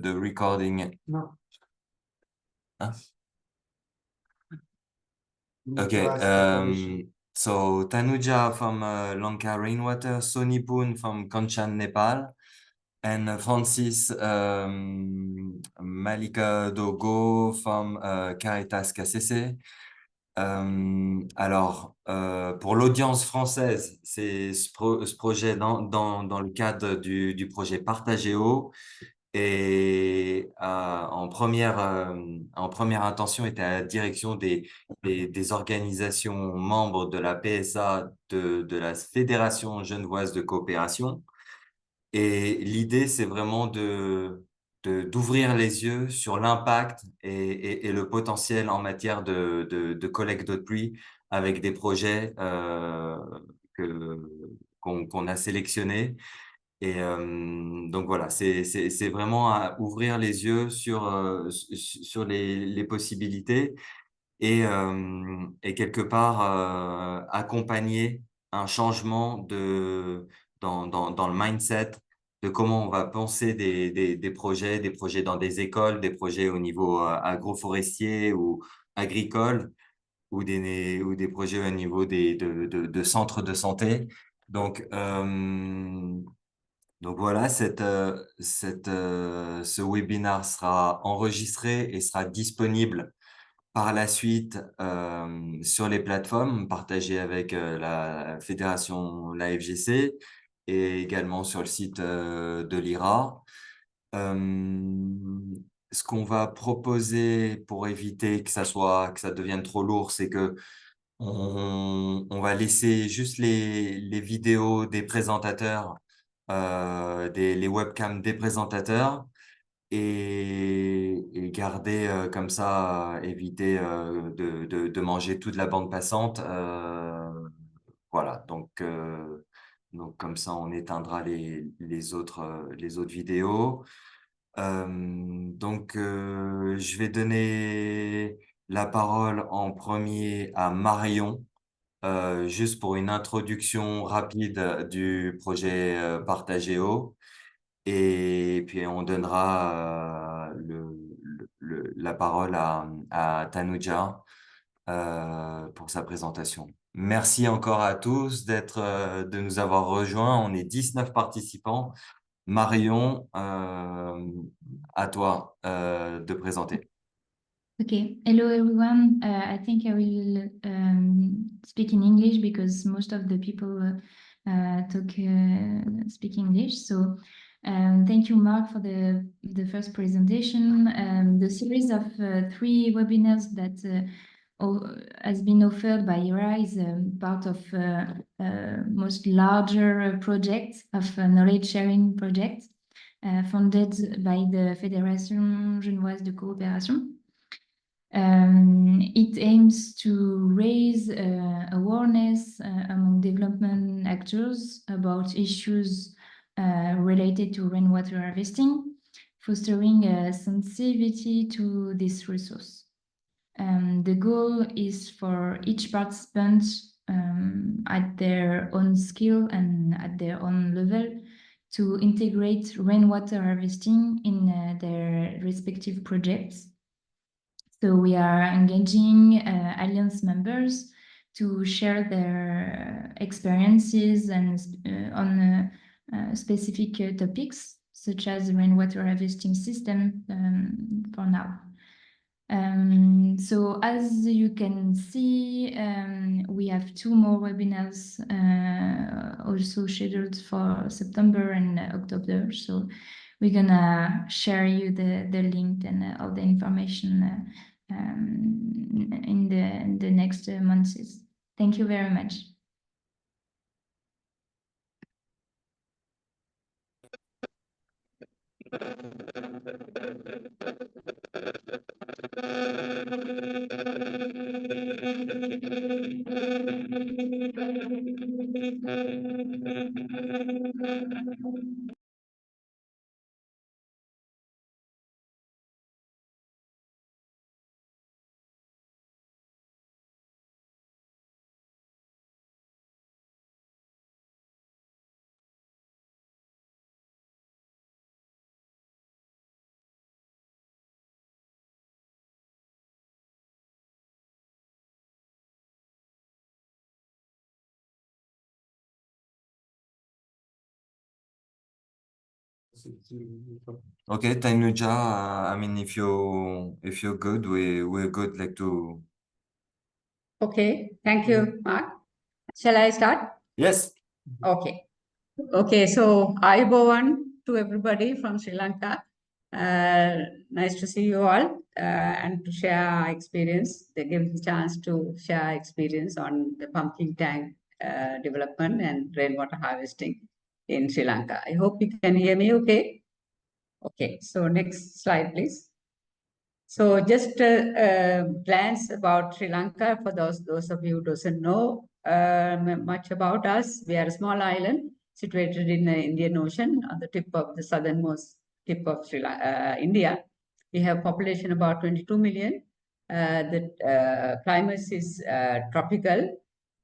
the recording. No. Huh? You need to Okay, ask the permission. so Tanuja from Lanka Rainwater, Sonipoon from Kanchan, Nepal, and Francis Malika Dogo from Caritas KCC. Alors, pour l'audience française, c'est ce projet dans le cadre du projet Partagéo. Et en première intention était à la direction des organisations membres de la PSA de la Fédération genevoise de coopération. Et l'idée, c'est vraiment d'ouvrir les yeux sur l'impact et le potentiel en matière de collecte d'eau de pluie avec des projets qu'on a sélectionnés. Et donc voilà, c'est vraiment à ouvrir les yeux sur les possibilités et quelque part accompagner un changement dans le mindset de comment on va penser des projets dans des écoles, des projets au niveau agroforestier ou agricole ou des projets au niveau de centres de santé. Donc, donc voilà, ce webinaire sera enregistré et sera disponible par la suite sur les plateformes partagées avec la fédération, la FGC, et également sur le site de l'IRA. Ce qu'on va proposer pour éviter que ça devienne trop lourd, c'est que on va laisser juste les vidéos des présentateurs, les webcams des présentateurs et garder comme ça, éviter de manger toute la bande passante. Voilà, donc comme ça, on éteindra les autres vidéos. Je vais donner la parole en premier à Marion, juste pour une introduction rapide du projet Partagéo. Et puis on donnera la parole à Tanuja pour sa présentation. Merci encore à tous de nous avoir rejoints. On est 19 participants. Marion, à toi de présenter. Okay, hello everyone. I think I will speak in English because most of the people speak English. So thank you, Mark, for the first presentation. The series of 3 webinars that has been offered by IRA is part of most larger project of knowledge sharing project funded by the Fédération genevoise de coopération. It aims to raise awareness among development actors about issues related to rainwater harvesting, fostering a sensitivity to this resource. The goal is for each participant at their own skill and at their own level to integrate rainwater harvesting in their respective projects. So we are engaging Alliance members to share their experiences and on specific topics, such as rainwater harvesting system for now. So as you can see, we have 2 more webinars also scheduled for September and October. So we're gonna share you the link and all the information in the next months. Thank you very much. Okay, Tainuja, I mean, if you're good, we're good, like to. Okay, thank you, Mark. Shall I start? Yes. Okay. Okay, so Ayubowan to everybody from Sri Lanka. Nice to see you all and to share our experience. They give the chance to share experience on the pumpkin tank development and rainwater harvesting in Sri Lanka. I hope you can hear me okay. Okay, so next slide, please. So just a glance about Sri Lanka for those of you who doesn't know much about us. We are a small island situated in the Indian Ocean on the tip of the southernmost tip of India. We have population about 22 million. The climate is tropical,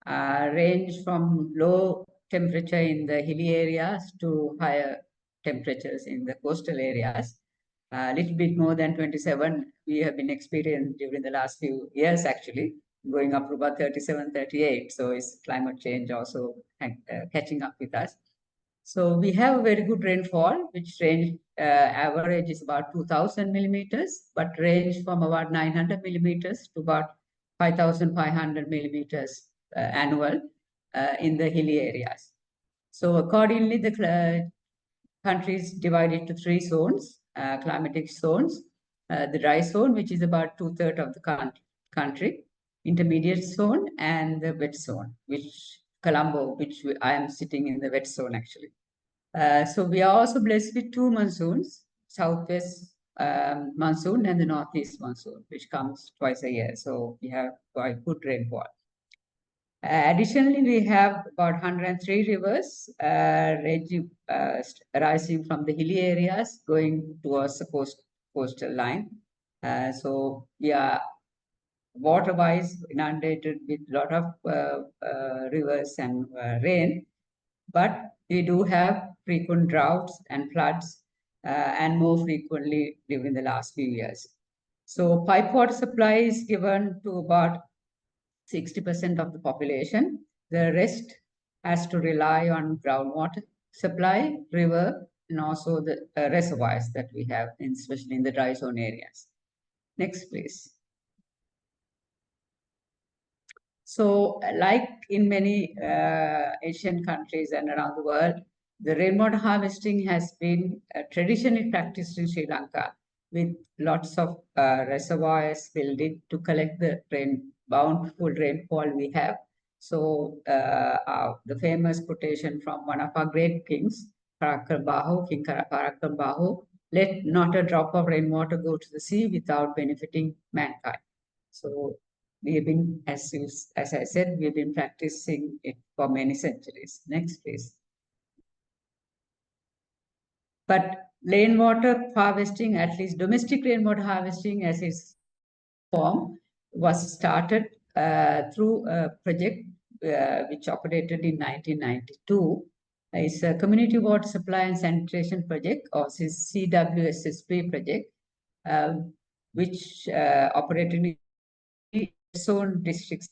range from low temperature in the hilly areas to higher temperatures in the coastal areas. A little bit more than 27 we have been experienced during the last few years, actually, going up to about 37, 38. So it's climate change also catching up with us. So we have a very good rainfall, which range average is about 2,000 millimeters, but range from about 900 millimeters to about 5,500 millimeters annual in the hilly areas. So accordingly, the country is divided to three zones, climatic zones. The dry zone, which is about 2/3 of the country, intermediate zone, and the wet zone, which Colombo, I am sitting in the wet zone actually. So we are also blessed with two monsoons, southwest monsoon and the northeast monsoon, which comes twice a year. So we have quite good rainfall. Additionally, we have about 103 rivers rising from the hilly areas going towards the coastal line. So we are water-wise inundated with a lot of rivers and rain, but we do have frequent droughts and floods and more frequently during the last few years. So pipe water supply is given to about 60% of the population. The rest has to rely on groundwater supply, river, and also the reservoirs that we have, especially in the dry zone areas. Next, please. So, like in many Asian countries and around the world, the rainwater harvesting has been traditionally practiced in Sri Lanka with lots of reservoirs built to collect the bountiful rainfall we have. So, the famous quotation from one of our great kings, King Parakramabahu, let not a drop of rainwater go to the sea without benefiting mankind. So, we have been, as I said, we've been practicing it for many centuries. Next, please. But rainwater harvesting, at least domestic rainwater harvesting as its form, was started through a project which operated in 1992. It's a community water supply and sanitation project, or CWSSP project, which operated in zone districts.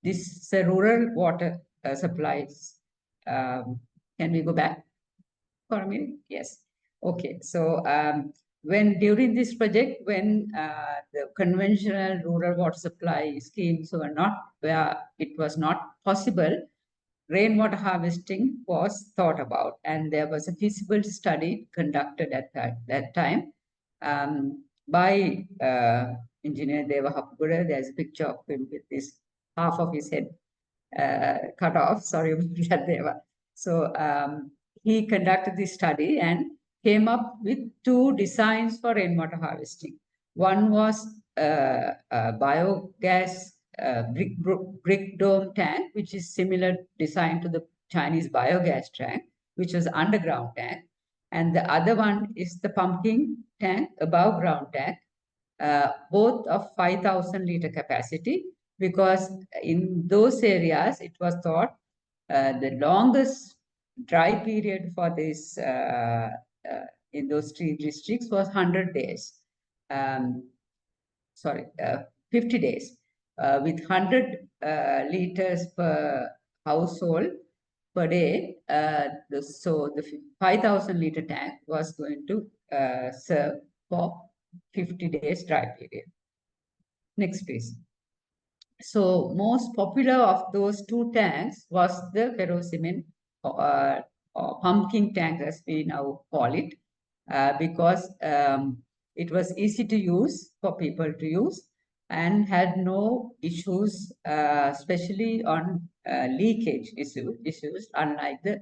This is a rural water supplies. Can we go back for a minute? Yes. Okay. So when during this project, when the conventional rural water supply schemes were not where it was not possible, rainwater harvesting was thought about, and there was a feasibility study conducted at that time by engineer Deva Hapugura. There's a picture of him with this half of his head cut off. Sorry about that, Deva. So he conducted this study and came up with two designs for rainwater harvesting. One was a biogas brick dome tank, which is similar design to the Chinese biogas tank, which was underground tank. And the other one is the pumpkin tank, above ground tank, both of 5,000 liter capacity, because in those areas it was thought the longest dry period for this in those three districts was 100 days. Sorry, 50 days with 100 liters per household per day. So the 5,000 liter tank was going to serve for 50 days dry period. Next, please. So most popular of those two tanks was the ferrocement or pumpkin tank, as we now call it, because it was easy to use for people to use and had no issues, especially on leakage issues, unlike the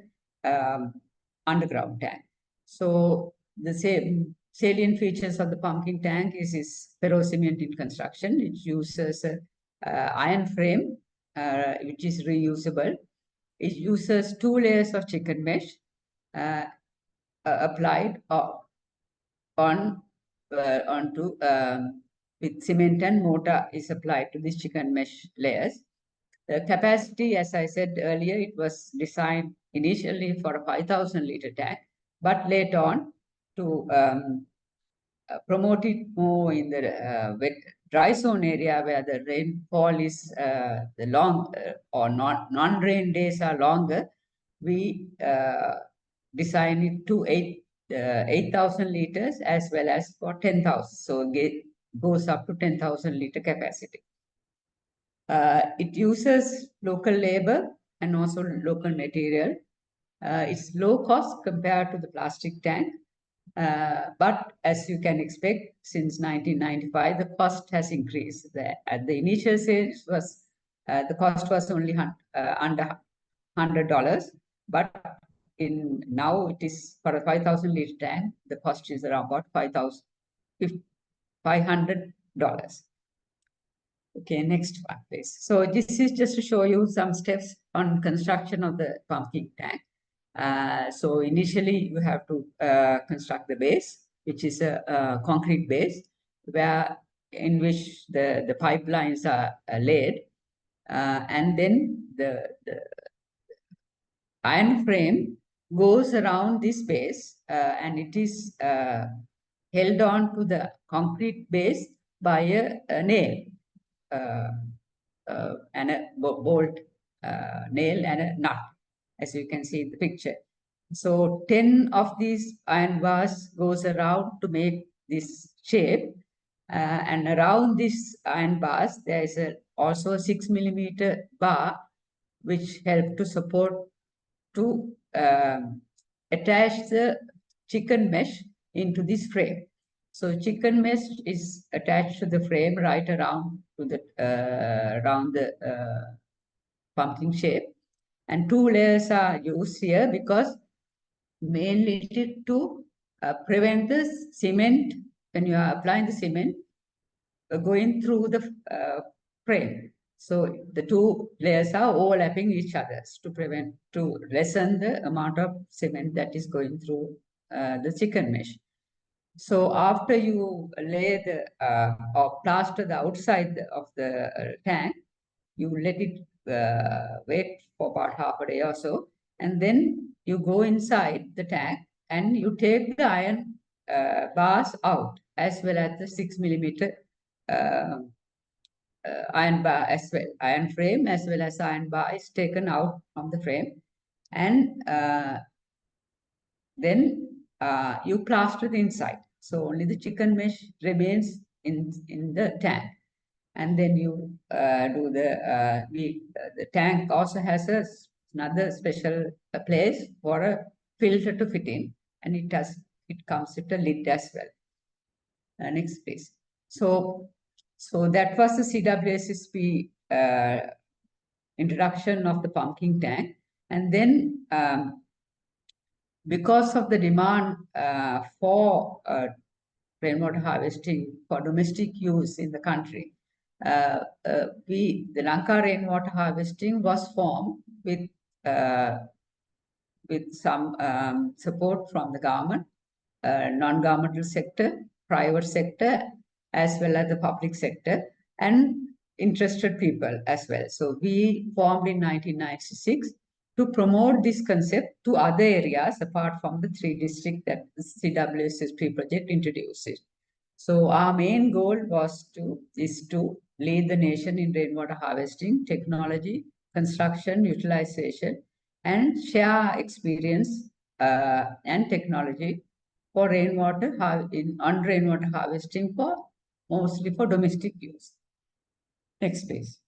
underground tank. So the same salient features of the pumpkin tank is ferrocement in construction. It uses a iron frame, which is reusable. It uses 2 layers of chicken mesh applied onto with cement and mortar is applied to these chicken mesh layers. The capacity, as I said earlier, it was designed initially for a 5,000 liter tank, but later on to promote it more in the wet dry zone area where the rainfall is the long or non-rain days are longer. We design it to 8,000 liters as well as for 10,000. So it goes up to 10,000 liter capacity. It uses local labor and also local material. It's low cost compared to the plastic tank. But as you can expect, since 1995, the cost has increased. At the initial stage the cost was only under $100, but now it is for a 5,000 liter tank, the cost is around about $500. Okay, next one, please. So this is just to show you some steps on construction of the pumpkin tank. So initially you have to construct the base, which is a concrete base, in which the pipelines are laid, and then the iron frame goes around this base, and it is held on to the concrete base by a nail and a bolt nail and a nut, as you can see in the picture. So 10 of these iron bars goes around to make this shape, and around these iron bars there is also a 6mm bar which help to support to attach the chicken mesh into this frame. So chicken mesh is attached to the frame right around to the pumpkin shape, and 2 layers are used here because mainly to prevent the cement, when you are applying the cement, going through the frame. So the 2 layers are overlapping each other to lessen the amount of cement that is going through the chicken mesh. So after you lay or plaster the outside of the tank, you let it wait for about half a day or so, and then you go inside the tank and you take the iron bars out, as well as the 6mm iron bar as well. Iron frame as well as iron bar is taken out from the frame, and then you plaster the inside. So only the chicken mesh remains in the tank. And then you do the tank also has another special place for a filter to fit in, and it comes with a lid as well. Next, please. So that was the CWSSP introduction of the pumpkin tank, and then because of the demand for rainwater harvesting for domestic use in the country, the Lanka rainwater harvesting was formed with some support from the government, non-governmental sector, private sector, as well as the public sector, and interested people as well. So we formed in 1996 to promote this concept to other areas apart from the 3 districts that the CWSSP project introduces. So our main goal is to lead the nation in rainwater harvesting, technology, construction, utilization, and share experience and technology for rainwater harvesting for mostly for domestic use. Next please.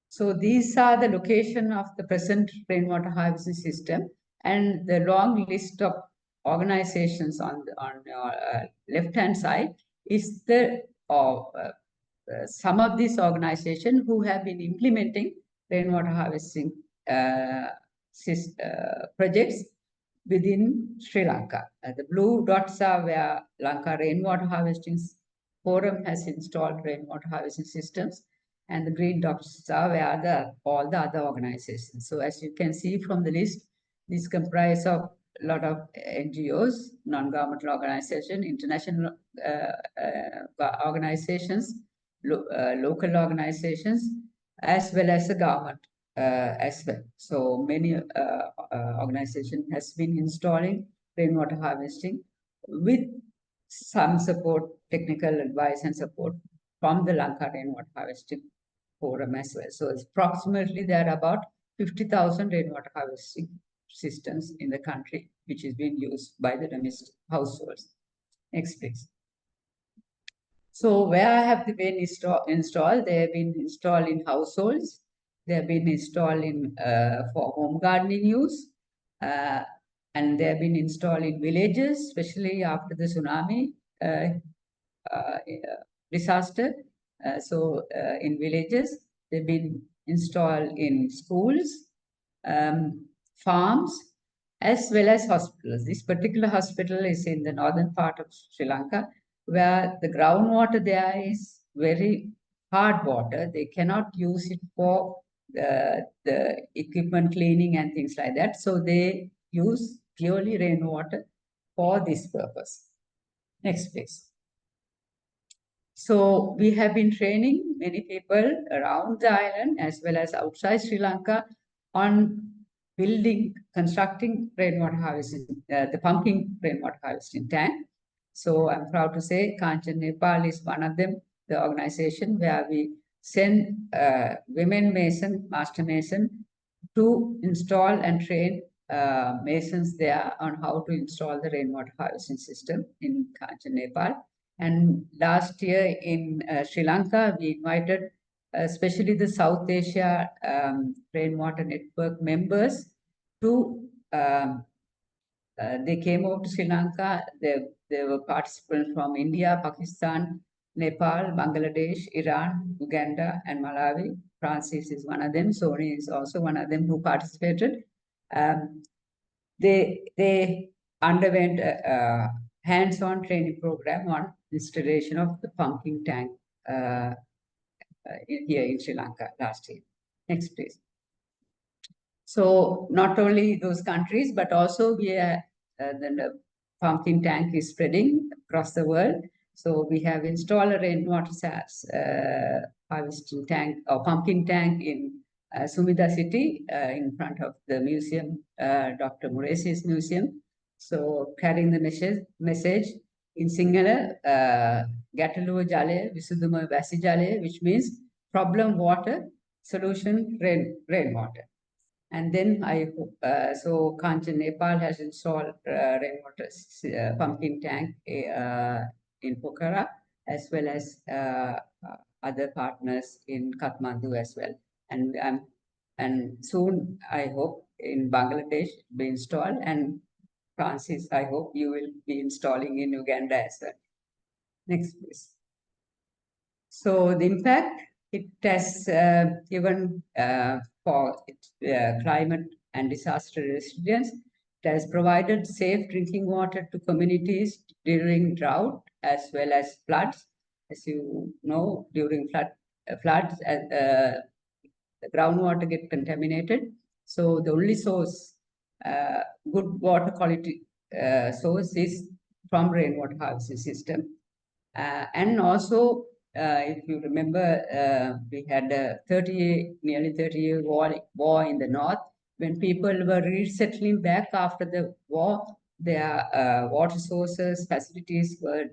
So these are the location of the present rainwater harvesting system, and the long list of organizations on your left hand side is the some of these organizations who have been implementing rainwater harvesting projects within Sri Lanka. The blue dots are where Lanka Rainwater Harvesting Forum has installed rainwater harvesting systems, and the green dots are where all the other organizations. So as you can see from the list, these comprise of a lot of NGOs, non-governmental organizations, international organizations, local organizations, as well as the government as well. So many organizations has been installing rainwater harvesting with some support, technical advice and support from the Lanka Rainwater Harvesting Forum as well. So it's approximately there are about 50,000 rainwater harvesting systems in the country, which is being used by the domestic households. Next, please. So where have they been installed? They have been installed in households. They have been installed in for home gardening use, and they have been installed in villages, especially after the tsunami disaster. In villages, they've been installed in schools, farms, as well as hospitals. This particular hospital is in the northern part of Sri Lanka, where the groundwater there is very hard water. They cannot use it for the equipment cleaning and things like that. So they use purely rainwater for this purpose. Next, please. So we have been training many people around the island as well as outside Sri Lanka on constructing rainwater harvesting, the pumping rainwater harvesting tank. So I'm proud to say Kanchan Nepal is one of them, the organization where we send women mason, master mason to install and train masons there on how to install the rainwater harvesting system in Kanchan, Nepal. And last year in Sri Lanka, we invited especially the South Asia Rainwater Network members to, they came over to Sri Lanka. There were participants from India, Pakistan, Nepal, Bangladesh, Iran, Uganda, and Malawi. Francis is one of them. Sony is also one of them who participated. They underwent a hands-on training program on installation of the pumping tank here in Sri Lanka last year. Next, please. So not only those countries, but also the pumping tank is spreading across the world. So we have installed a rainwater harvesting tank or pumping tank in Sumida city in front of the museum, Dr. Muresi's museum. So carrying the message in Sinhala, Gataluwa Jale, Visuduma Vasi Jale, which means problem water, solution rainwater. And then so Kanchan Nepal has installed rainwater pumping tank in Pokhara, as well as other partners in Kathmandu as well. And soon, I hope, in Bangladesh be installed, and Francis, I hope you will be installing in Uganda as well. Next, please. So the impact it has given for climate and disaster resilience. It has provided safe drinking water to communities during drought as well as floods. As you know, during floods, the groundwater get contaminated. So the only source, good water quality source is from rainwater harvesting system. And also, if you remember, we had a nearly 30-year war in the north. When people were resettling back after the war, their water sources, facilities were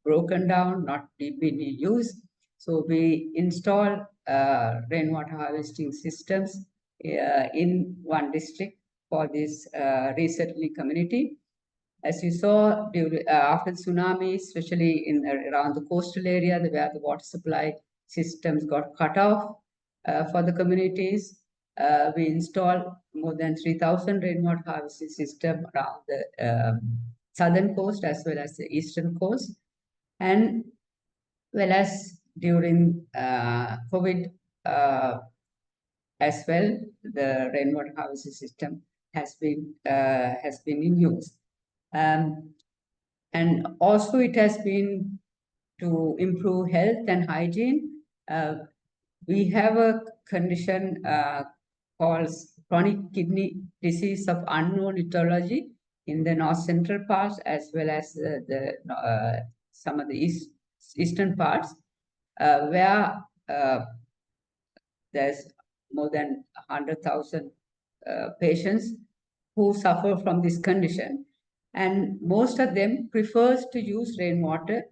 broken down, not being used. So we installed rainwater harvesting systems in one district for this resettling community. As you saw during, after the tsunami, especially in around the coastal area where the water supply systems got cut off for the communities, we installed more than 3,000 rainwater harvesting system around the southern coast as well as the eastern coast. And well as during COVID as well, the rainwater harvesting system has been in use. And also it has been to improve health and hygiene. We have a condition called chronic kidney disease of unknown etiology in the north central parts as well as some of the eastern parts, where there's more than 100,000 patients who suffer from this condition. And most of them prefers to use rainwater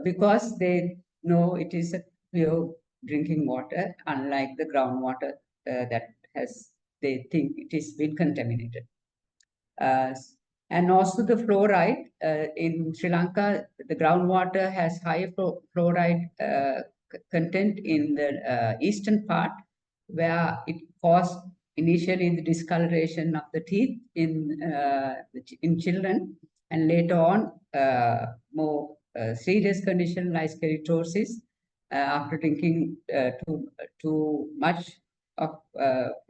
because they know it is a pure drinking water, unlike the groundwater that they think it is been contaminated. And also the fluoride in Sri Lanka, the groundwater has high fluoride content in the eastern part, where it caused initially the discoloration of the teeth in children, and later on more serious condition like keratosis after drinking too much of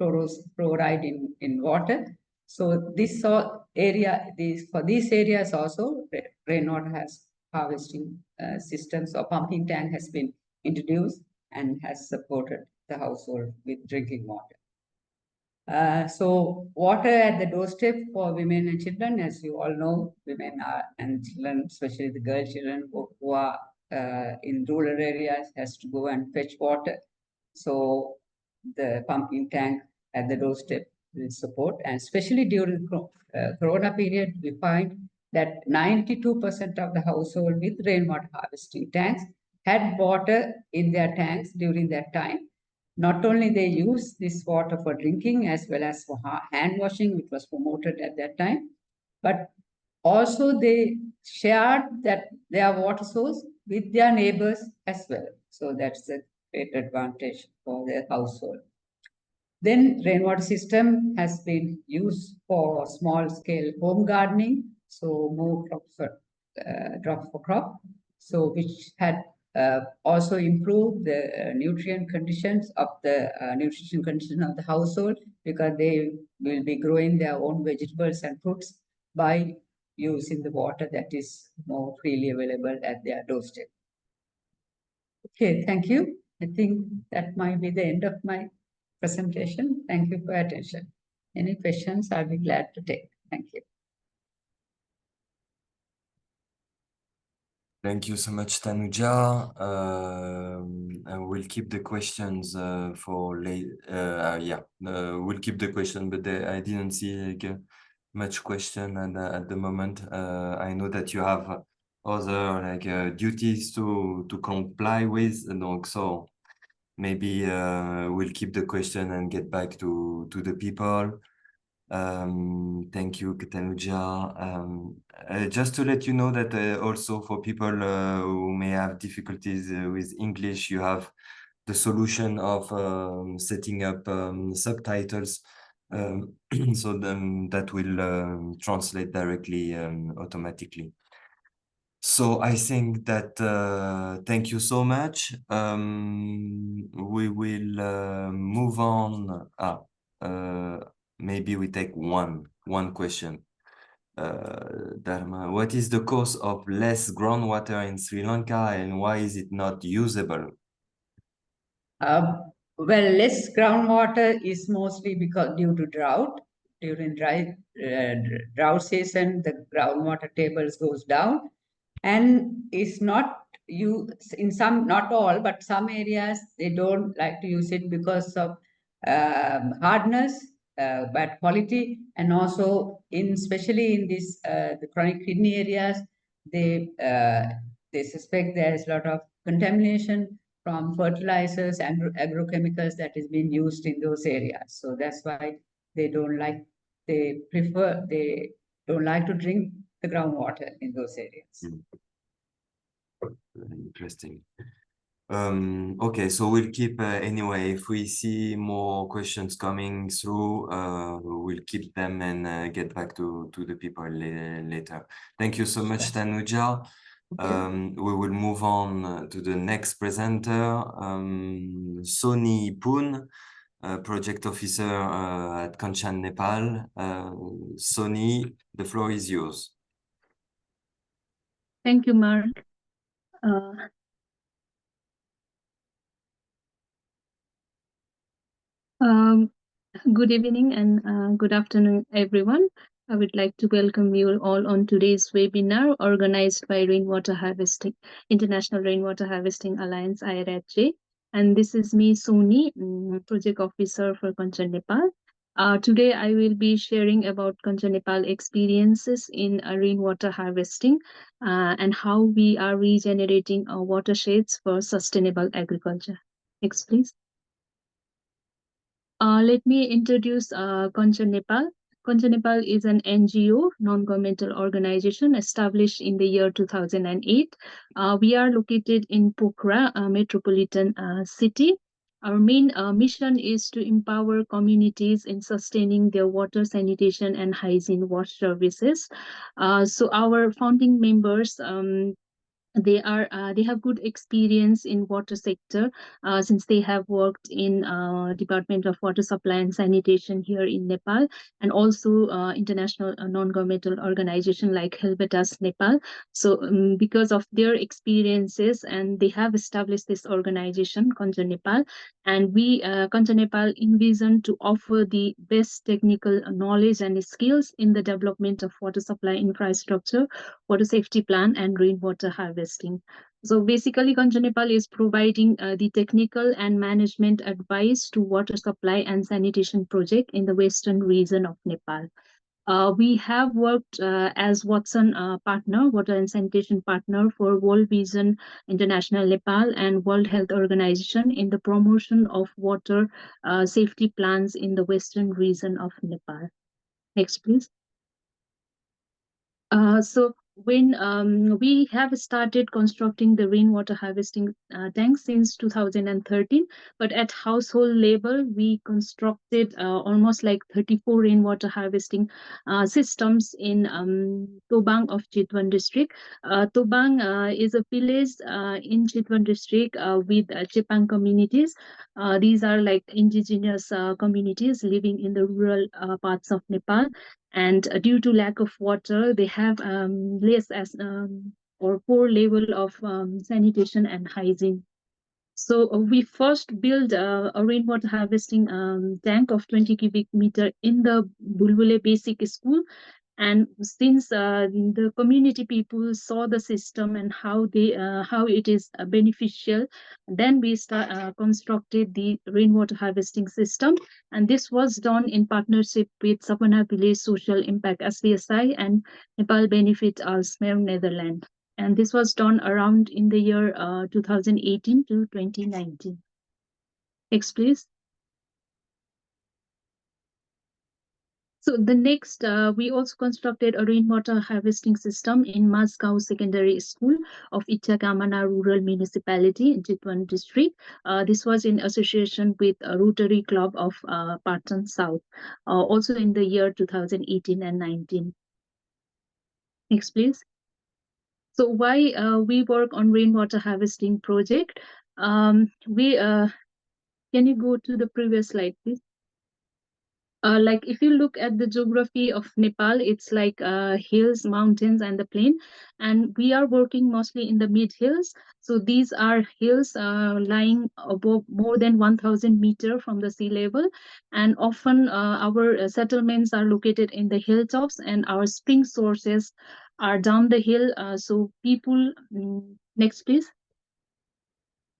fluoride in water. So this area, for these areas also, rainwater has harvesting systems or pumping tank has been introduced and has supported the household with drinking water. So water at the doorstep for women and children, as you all know, women and children, especially the girl children who are in rural areas, has to go and fetch water. So the pumping tank at the doorstep will support, and especially during Corona period, we find that 92% of the household with rainwater harvesting tanks had water in their tanks during that time. Not only they use this water for drinking as well as for hand washing, which was promoted at that time, but also they shared their water source with their neighbors as well. So that's a great advantage for their household. Then rainwater system has been used for small scale home gardening, so more crops drop for crop, so which had also improved the nutrition conditions of the household, because they will be growing their own vegetables and fruits by using the water that is more freely available at their doorstep. Okay, thank you. I think that might be the end of my presentation. Thank you for your attention. Any questions, I'll be glad to take. Thank you. Thank you so much, Tanuja. And we'll keep the questions for later. We'll keep the question, but I didn't see like much question at the moment. I know that you have other like duties to comply with, and so maybe we'll keep the question and get back to the people. Thank you, Tanuja. Just to let you know that also for people who may have difficulties with English, you have the solution of setting up subtitles, so then that will translate directly automatically. So I think that thank you so much. We will move on. Maybe we take one question. Dharma, what is the cause of less groundwater in Sri Lanka, and why is it not usable? Well, less groundwater is mostly because due to drought. During drought season, the groundwater tables goes down, and it's not in some, not all, but some areas they don't like to use it because of hardness, bad quality, and also especially in this the chronic kidney areas, they suspect there is a lot of contamination from fertilizers and agrochemicals that is being used in those areas. So that's why they don't like, they don't like to drink the groundwater in those areas. Very interesting. Okay, so we'll keep anyway. If we see more questions coming through, we'll keep them and get back to the people later. Thank you so much, Tanuja. We will move on to the next presenter, Soni Poon, project officer at Kanchan, Nepal. Soni, the floor is yours. Thank you, Mark. Good evening and good afternoon, everyone. I would like to welcome you all on today's webinar organized by Rainwater Harvesting, International Rainwater Harvesting Alliance, IRHA. And this is me, Soni, project officer for Kanchan, Nepal. Today, I will be sharing about Kanchan, Nepal experiences in rainwater harvesting and how we are regenerating our watersheds for sustainable agriculture. Next, please. Let me introduce Kanchan Nepal. Kanchan Nepal is an NGO, non-governmental organization established in the year 2008. We are located in Pokhara, a metropolitan city. Our main mission is to empower communities in sustaining their water, sanitation, and hygiene wash services. So our founding members they have good experience in water sector since they have worked in Department of Water Supply and Sanitation here in Nepal, and also international non-governmental organization like Helvetas Nepal. So because of their experiences, and they have established this organization Kanchan Nepal, and we Kanchan Nepal envision to offer the best technical knowledge and skills in the development of water supply infrastructure, water safety plan, and rainwater harvesting. So basically, Kanchan Nepal is providing the technical and management advice to water supply and sanitation project in the western region of Nepal. We have worked as Watson partner, water and sanitation partner for World Vision International Nepal and World Health Organization in the promotion of water safety plans in the western region of Nepal. Next, please. So when we have started constructing the rainwater harvesting tanks since 2013, but at household level, we constructed almost like 34 rainwater harvesting systems in Tobang of Chitwan district. Tobang is a village in Chitwan district with Chepang communities. These are like indigenous communities living in the rural parts of Nepal. And due to lack of water, they have less as or poor level of sanitation and hygiene. So we first built a rainwater harvesting tank of 20 cubic meter in the Bulbule Basic School. And since the community people saw the system and how it is beneficial, then we constructed the rainwater harvesting system, and this was done in partnership with Sapana Village Social Impact SVSI and Nepal Benefit Alsmer Netherlands. And this was done around in the year 2018 to 2019. Next, please. So the next, we also constructed a rainwater harvesting system in Mazgaon Secondary School of Ichakamana Rural Municipality in Chitwan District. This was in association with a Rotary Club of Patan South, also in the year 2018 and 19. Next, please. So why we work on rainwater harvesting project? Can you go to the previous slide, please? Like if you look at the geography of Nepal, it's like hills, mountains, and the plain. And we are working mostly in the mid hills. So these are hills lying above more than 1,000 meters from the sea level. And often our settlements are located in the hilltops, and our spring sources are down the hill. So people, next please.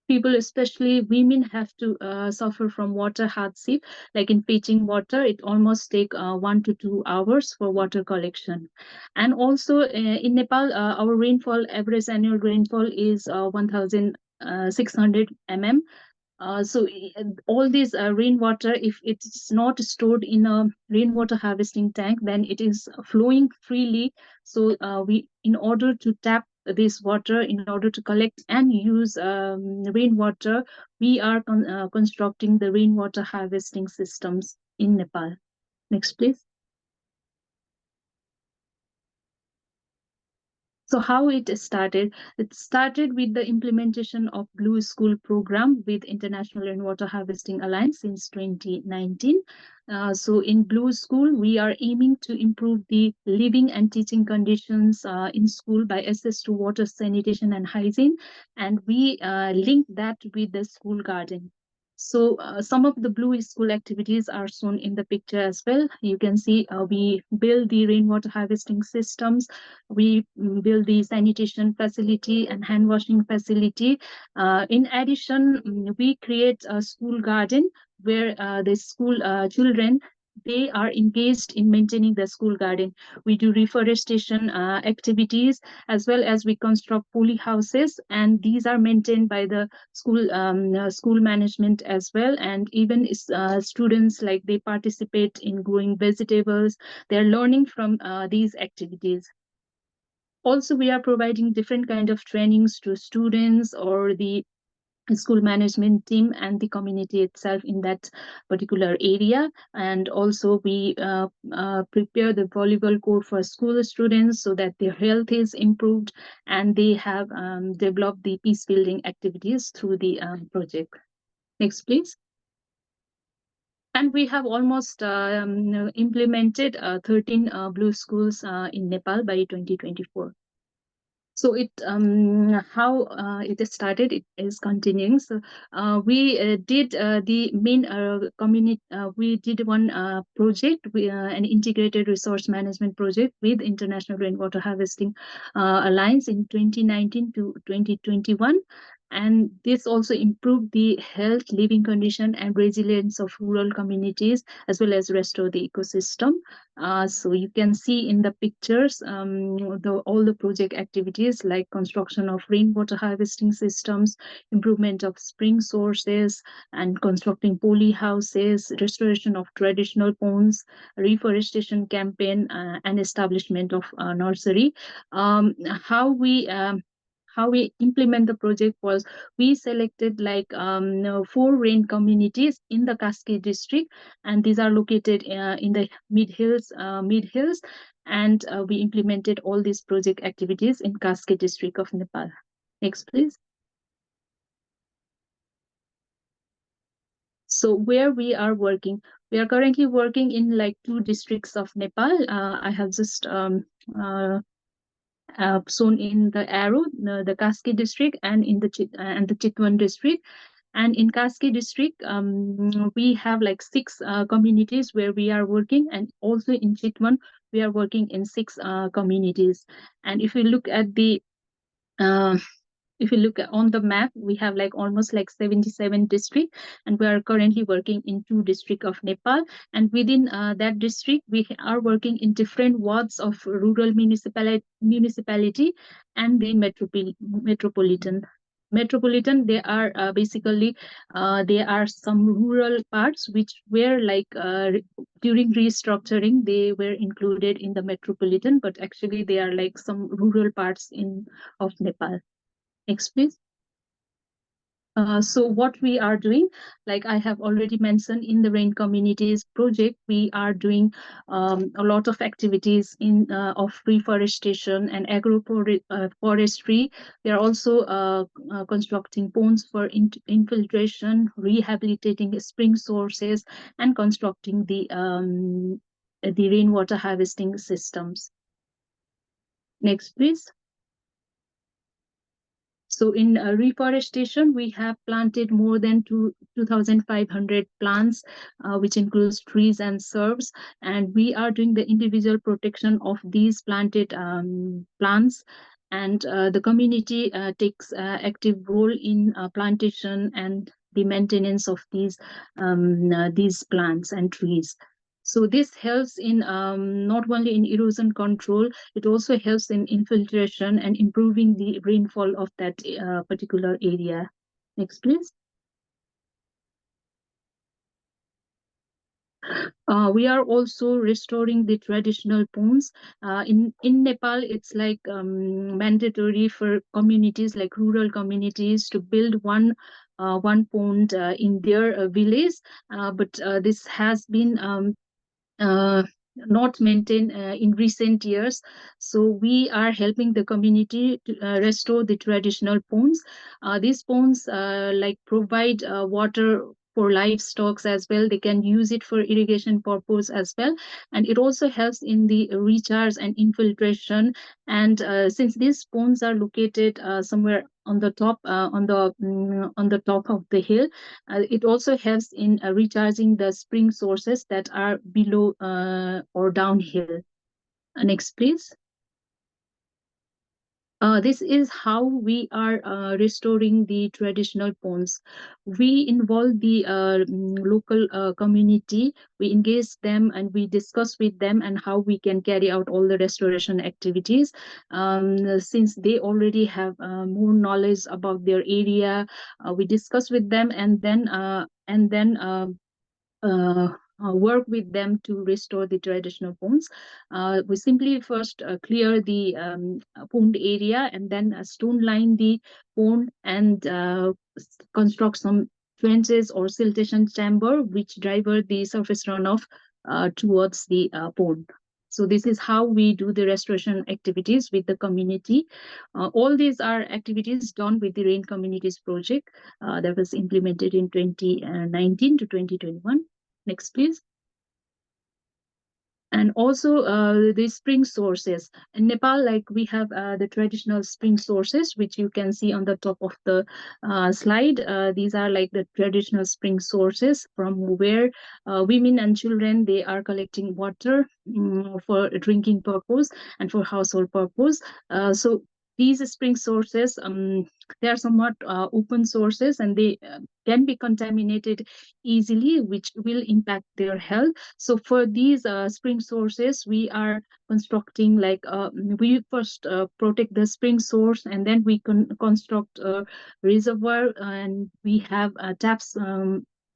People, especially women, have to suffer from water hardship. Like in fetching water, it almost take 1 to 2 hours for water collection. And also in Nepal, our rainfall, average annual rainfall is 1,000 600 mm. So all this rainwater, if it's not stored in a rainwater harvesting tank, then it is flowing freely. So in order to tap this water, in order to collect and use rainwater, we are constructing the rainwater harvesting systems in Nepal. Next, please. So how it started? It started with the implementation of Blue School program with International Rainwater Harvesting Alliance since 2019. So in Blue School, we are aiming to improve the living and teaching conditions in school by access to water, sanitation, and hygiene. And we link that with the school garden. So some of the Blue School activities are shown in the picture as well. You can see we build the rainwater harvesting systems, we build the sanitation facility and hand washing facility. In addition, we create a school garden where the school children, they are engaged in maintaining the school garden. We do reforestation activities, as well as we construct poly houses, and these are maintained by the school management as well. And even students, like, they participate in growing vegetables. They're learning from these activities. Also, we are providing different kind of trainings to students or the school management team and the community itself in that particular area. And also we prepare the volleyball court for school students so that their health is improved, and they have developed the peace building activities through the project. Next, please. And we have almost implemented 13 Blue schools in Nepal by 2024. So it how it started, it is continuing. So we did the main community. We did one project, an integrated resource management project with International Rainwater Harvesting Alliance in 2019 to 2021. And this also improved the health, living condition, and resilience of rural communities, as well as restore the ecosystem. So you can see in the pictures all the project activities, like construction of rainwater harvesting systems, improvement of spring sources, and constructing poly houses, restoration of traditional ponds, reforestation campaign, and establishment of nursery. How we implement the project was, we selected like 4 rain communities in the Kaski district, and these are located in the mid hills, and we implemented all these project activities in Kaski district of Nepal. Next, please. So where we are working, we are currently working in like 2 districts of Nepal. I have just shown in the arrow, the Kaski district and in the Chitwan district. And in Kaski district, we have like 6 communities where we are working, and also in Chitwan, we are working in 6 communities. And if you look at the on the map, we have like almost like 77 districts, and we are currently working in 2 districts of Nepal. And within that district, we are working in different wards of rural municipality and the metropolitan. They are basically there are some rural parts which were like during restructuring, they were included in the metropolitan, but actually they are like some rural parts of Nepal. Next, please. So what we are doing, like I have already mentioned, in the Rain Communities project, we are doing a lot of activities of reforestation and agroforestry. We are also constructing ponds for infiltration, rehabilitating spring sources, and constructing the rainwater harvesting systems. Next, please. So in reforestation, we have planted more than 2,500 plants, which includes trees and shrubs. And we are doing the individual protection of these planted plants. And the community takes active role in plantation and the maintenance of these plants and trees. So this helps in not only in erosion control, it also helps in infiltration and improving the rainfall of that particular area. Next, please. We are also restoring the traditional ponds. In Nepal, it's like mandatory for communities, like rural communities, to build one pond in their village. But this has been not maintained in recent years. So we are helping the community to restore the traditional ponds. These ponds like provide water for livestock as well. They can use it for irrigation purpose as well, and it also helps in the recharge and infiltration. And since these ponds are located somewhere on the top, on the top of the hill, it also helps in recharging the spring sources that are below or downhill. Next, please. This is how we are restoring the traditional ponds. We involve the local community, we engage them, and we discuss with them and how we can carry out all the restoration activities. Since they already have more knowledge about their area, we discuss with them, and then work with them to restore the traditional ponds. We simply first clear the pond area, and then stone line the pond, and construct some trenches or siltation chamber which divert the surface runoff towards the pond. So this is how we do the restoration activities with the community. All these are activities done with the Rain Communities project that was implemented in 2019 to 2021. Next, please. And also the spring sources. In Nepal, like we have the traditional spring sources, which you can see on the top of the slide. These are like the traditional spring sources from where women and children, they are collecting water for drinking purpose and for household purpose. So these spring sources, they are somewhat open sources, and they can be contaminated easily, which will impact their health. So for these spring sources, we are constructing like we first protect the spring source, and then we can construct a reservoir, and we have taps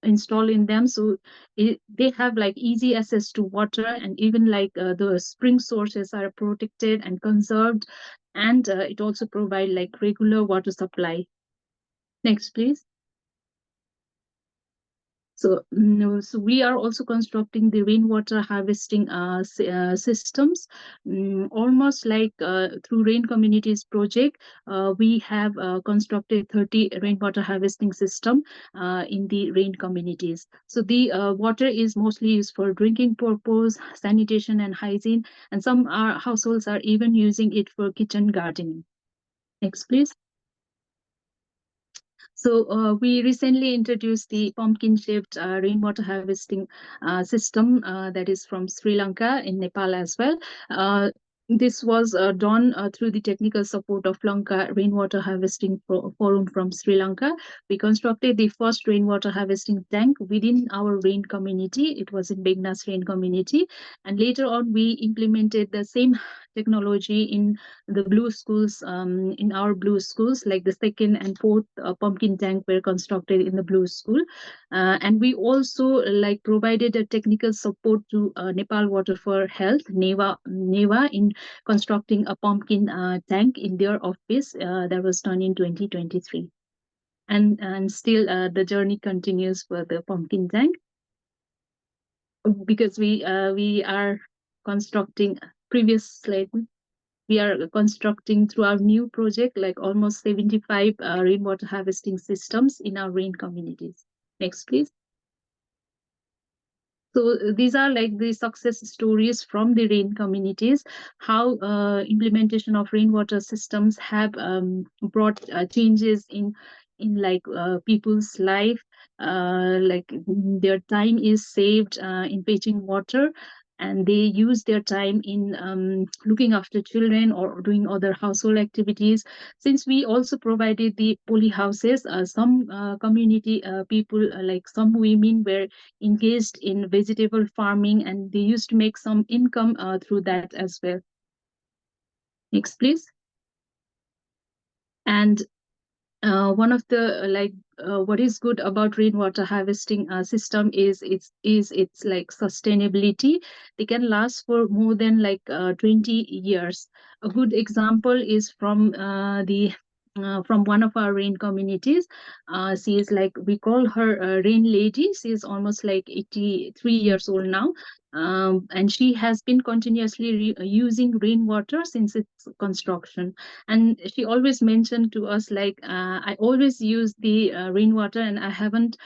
installed in them, so they have like easy access to water, and even like the spring sources are protected and conserved, and it also provide like regular water supply. Next, please. So, so we are also constructing the rainwater harvesting systems, almost like through Rain Communities project. We have constructed 30 rainwater harvesting system in the Rain Communities. So the water is mostly used for drinking purpose, sanitation and hygiene, and some households are even using it for kitchen gardening. Next, please. So we recently introduced the pumpkin-shaped rainwater harvesting system that is from Sri Lanka, in Nepal as well. This was done through the technical support of Lanka Rainwater Harvesting Forum from Sri Lanka. We constructed the first rainwater harvesting tank within our rain community. It was in Begnas rain community. And later on, we implemented the same technology in the blue schools, in our blue schools, like the second and fourth pumpkin tank were constructed in the blue school. And we also like provided a technical support to Nepal Water for Health, NEVA, in constructing a pumpkin tank in their office that was done in 2023. And still the journey continues for the pumpkin tank, because we are constructing previous slide. We are constructing through our new project like almost 75 rainwater harvesting systems in our rain communities. Next, please. So these are like the success stories from the rain communities, how implementation of rainwater systems have brought changes in like people's life, like their time is saved in fetching water, and they use their time in looking after children or doing other household activities. Since we also provided the poly houses, some community people, like some women, were engaged in vegetable farming, and they used to make some income through that as well. Next, please. And one of the what is good about rainwater harvesting system is its like sustainability. They can last for more than 20 years. A good example is from from one of our rain communities. She is like, we call her rain lady. She is almost like 83 years old now. And she has been continuously using rainwater since its construction. And she always mentioned to us like, I always use the rainwater and I haven't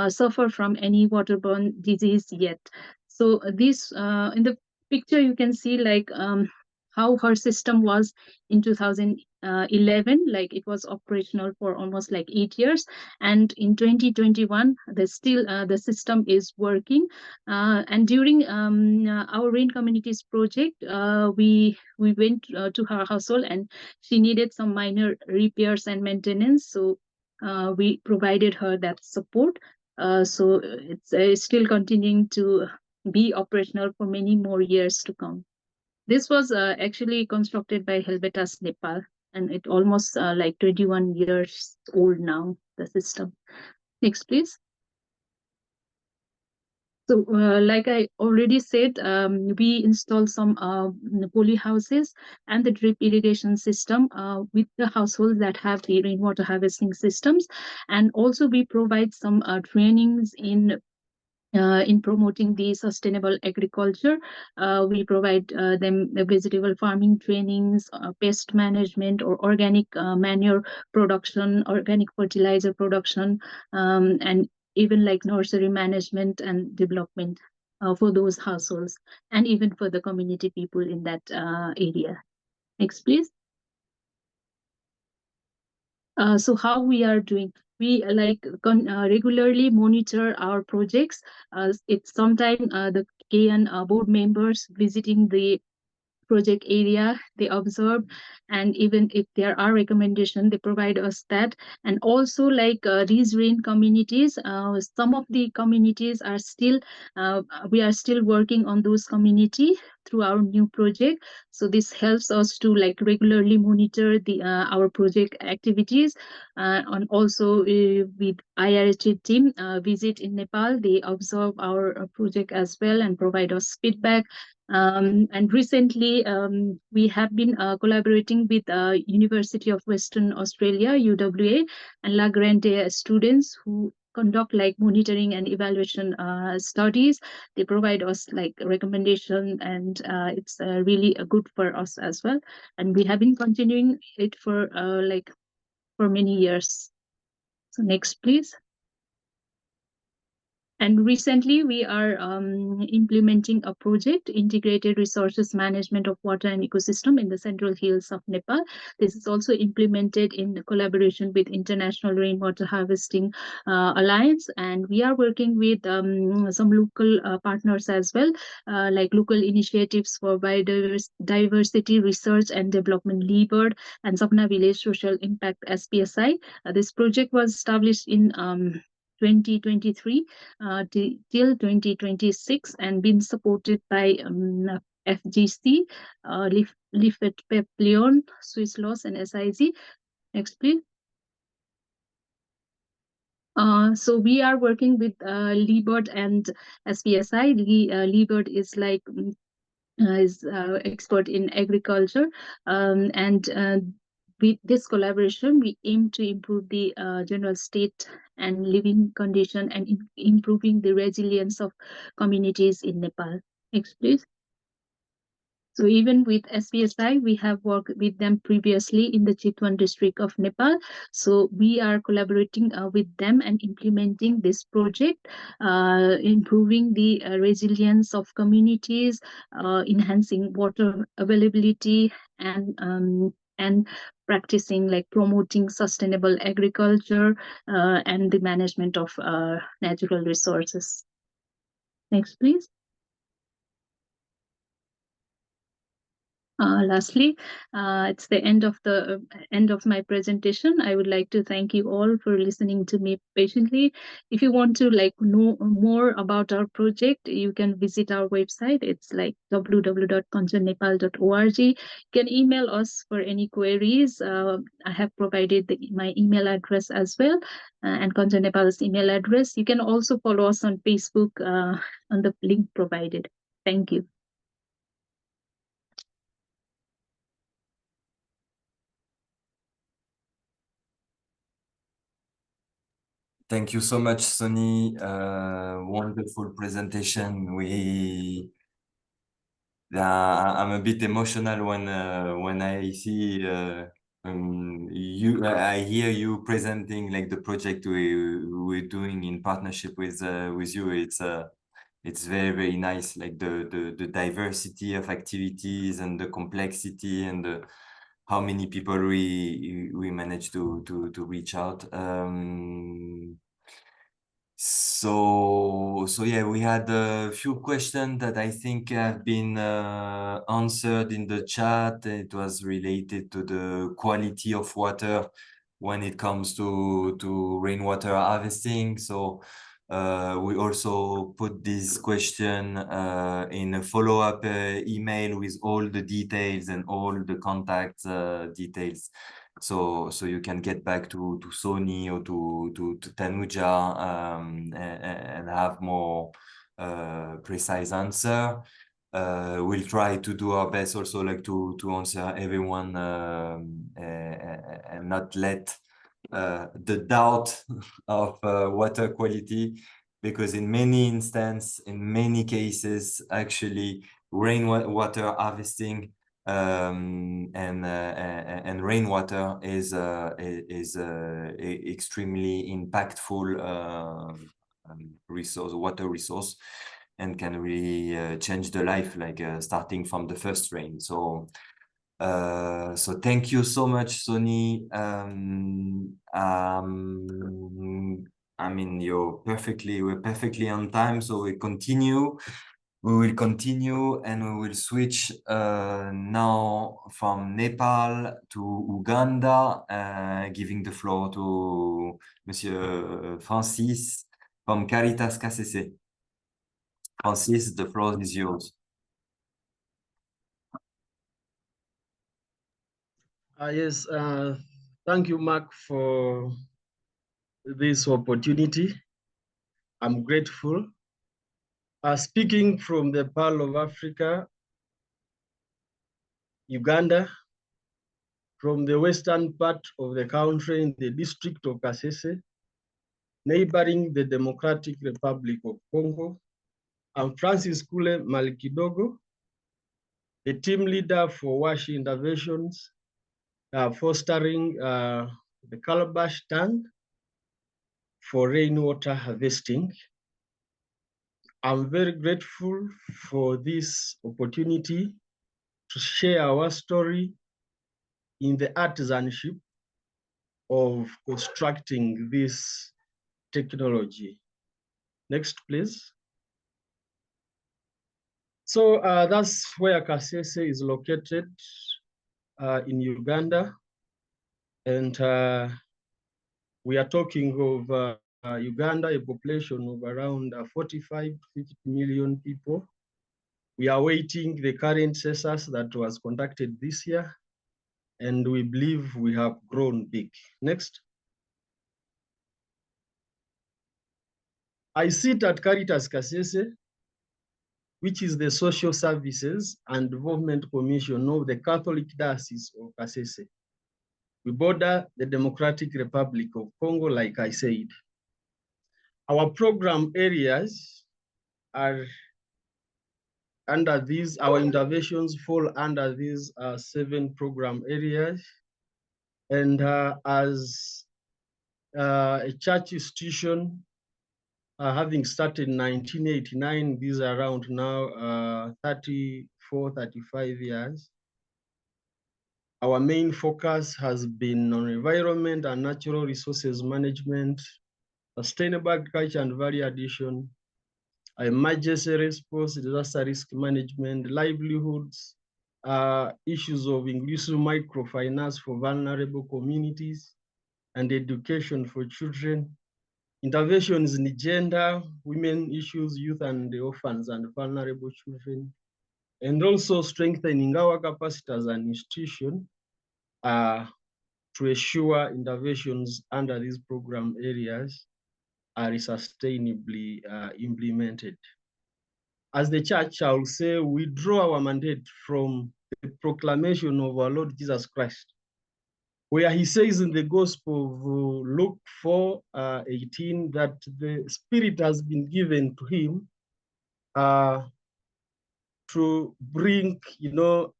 suffered from any waterborne disease yet. So this in the picture you can see like how her system was in 2011. Like it was operational for almost like 8 years, and in 2021 the system is working. And during our rain communities project, we went to her household, and she needed some minor repairs and maintenance, so we provided her that support. So it's still continuing to be operational for many more years to come. This was actually constructed by Helvetas Nepal, and it almost like 21 years old now, the system. Next, please. So, like I already said, we installed some poly houses and the drip irrigation system with the households that have the rainwater harvesting systems. And also we provide some trainings in promoting the sustainable agriculture. We provide them the vegetable farming trainings, pest management, or organic manure production, organic fertilizer production, and even like nursery management and development for those households, and even for the community people in that area. Next, please. So how we are doing? We regularly monitor our projects. It's sometimes the KN board members visiting the project area, they observe, and even if there are recommendations, they provide us that. And also like these rain communities, some of the communities are still we are still working on those community through our new project. So this helps us to like regularly monitor the our project activities. And also with IRHA team visit in Nepal, they observe our project as well and provide us feedback. And recently, we have been collaborating with University of Western Australia, UWA, and La Grande students who conduct like monitoring and evaluation studies. They provide us like recommendation, and it's really good for us as well. And we have been continuing it for for many years. So next, please. And recently, we are implementing a project, Integrated Resources Management of Water and Ecosystem in the Central Hills of Nepal. This is also implemented in collaboration with International Rainwater Harvesting Alliance. And we are working with some local partners as well, like local initiatives for biodiversity research and development, LEBIRD, and Sapna Village Social Impact, SPSI. This project was established in 2023 till 2026 and been supported by FGC, Lifet Pep Leon, Swiss Laws, and SIZ. Next, please. So we are working with LEBIRD and SPSI. LEBIRD is like expert in agriculture, and with this collaboration, we aim to improve the general state and living condition and improving the resilience of communities in Nepal. Next, please. So even with SPSI, we have worked with them previously in the Chitwan district of Nepal. So we are collaborating with them and implementing this project, improving the resilience of communities, enhancing water availability, and practicing like promoting sustainable agriculture and the management of natural resources. Next, please. Lastly, it's the end of my presentation. I would like to thank you all for listening to me patiently. If you want to know more about our project, you can visit our website. It's like www.kanchanepal.org. You can email us for any queries. I have provided my email address as well, and Kanchan Nepal's email address. You can also follow us on Facebook on the link provided. Thank you. Thank you so much, Sonny. Wonderful presentation. I'm a bit emotional when I see I hear you presenting like the project we're doing in partnership with you. It's very nice, like the diversity of activities and the complexity and how many people we manage to reach out. So yeah, we had a few questions that I think have been answered in the chat. It was related to the quality of water when it comes to rainwater harvesting. So we also put this question in a follow-up email with all the details and all the contact details. So you can get back to Sony or to Tanuja and have more precise answer. We'll try to do our best also like to answer everyone and not let the doubt of water quality, because in many instances, in many cases, actually rainwater harvesting and rainwater is extremely impactful resource, water resource, and can really change the life, like starting from the first rain. So thank you so much, Sony. I mean, we're perfectly on time, so we will continue and we will switch now from Nepal to Uganda, giving the floor to Monsieur Francis from Caritas KCC. Francis, the floor is yours. Yes, thank you, Mark, for this opportunity. I'm grateful. Speaking from the Pearl of Africa, Uganda, from the western part of the country in the district of Kasese, neighboring the Democratic Republic of Congo, I'm Francis Kule Malikidogo, the team leader for WASH interventions, fostering the Calabash tank for rainwater harvesting. I'm very grateful for this opportunity to share our story in the artisanship of constructing this technology. Next, please. So that's where Kasese is located in Uganda. And we are talking of Uganda, a population of around 45 to 50 million people. We are awaiting the current census that was conducted this year, and we believe we have grown big. Next. I sit at Caritas Kasese, which is the Social Services and Development Commission of the Catholic Diocese of Kasese. We border the Democratic Republic of Congo, like I said. Our program areas are under these, our interventions fall under these 7 program areas. And as a church institution, having started in 1989, these are around now 34, 35 years. Our main focus has been on environment and natural resources management, sustainable agriculture and value addition, emergency response, disaster risk management, livelihoods, issues of inclusive microfinance for vulnerable communities and education for children, interventions in gender, women issues, youth and orphans and vulnerable children, and also strengthening our capacity as an institution to ensure interventions under these program areas are sustainably implemented. As the church, I will say we draw our mandate from the proclamation of our Lord Jesus Christ, where he says in the Gospel of Luke 4:18 that the Spirit has been given to him to bring,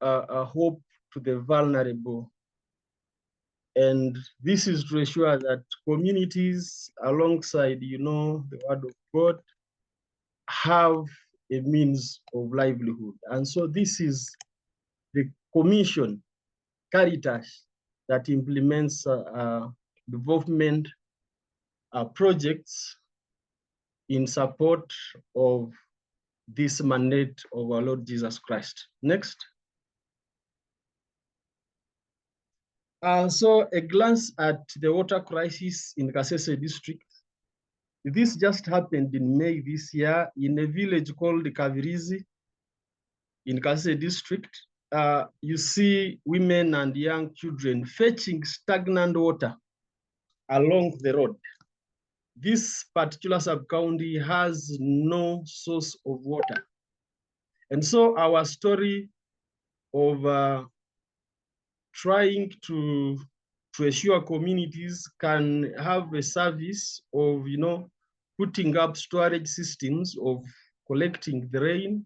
a hope to the vulnerable. And this is to ensure that communities alongside, the word of God have a means of livelihood. And so this is the commission, Caritas, that implements development projects in support of this mandate of our Lord Jesus Christ. Next. So a glance at the water crisis in Kasese district. This just happened in May this year in a village called Kavirizi in Kasese district. You see women and young children fetching stagnant water along the road. This particular sub-county has no source of water. And so our story of trying to ensure communities can have a service of, putting up storage systems of collecting the rain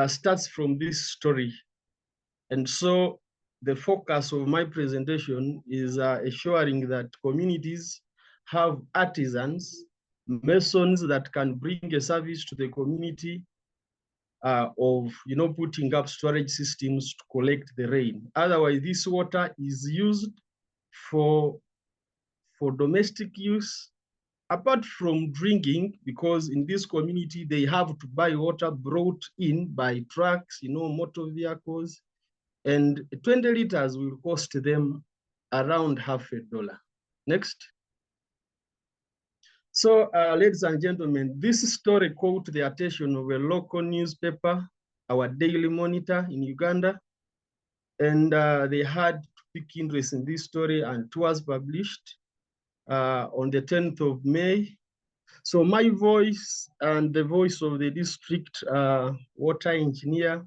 starts from this story. And so the focus of my presentation is assuring that communities have artisans, masons that can bring a service to the community of putting up storage systems to collect the rain. Otherwise, this water is used for domestic use, apart from drinking, because in this community they have to buy water brought in by trucks, motor vehicles, and 20 liters will cost them around $50. Next. So, ladies and gentlemen, this story caught the attention of a local newspaper, our Daily Monitor in Uganda, and they had to pick interest in this story, and it was published on the 10th of May. So my voice and the voice of the district water engineer,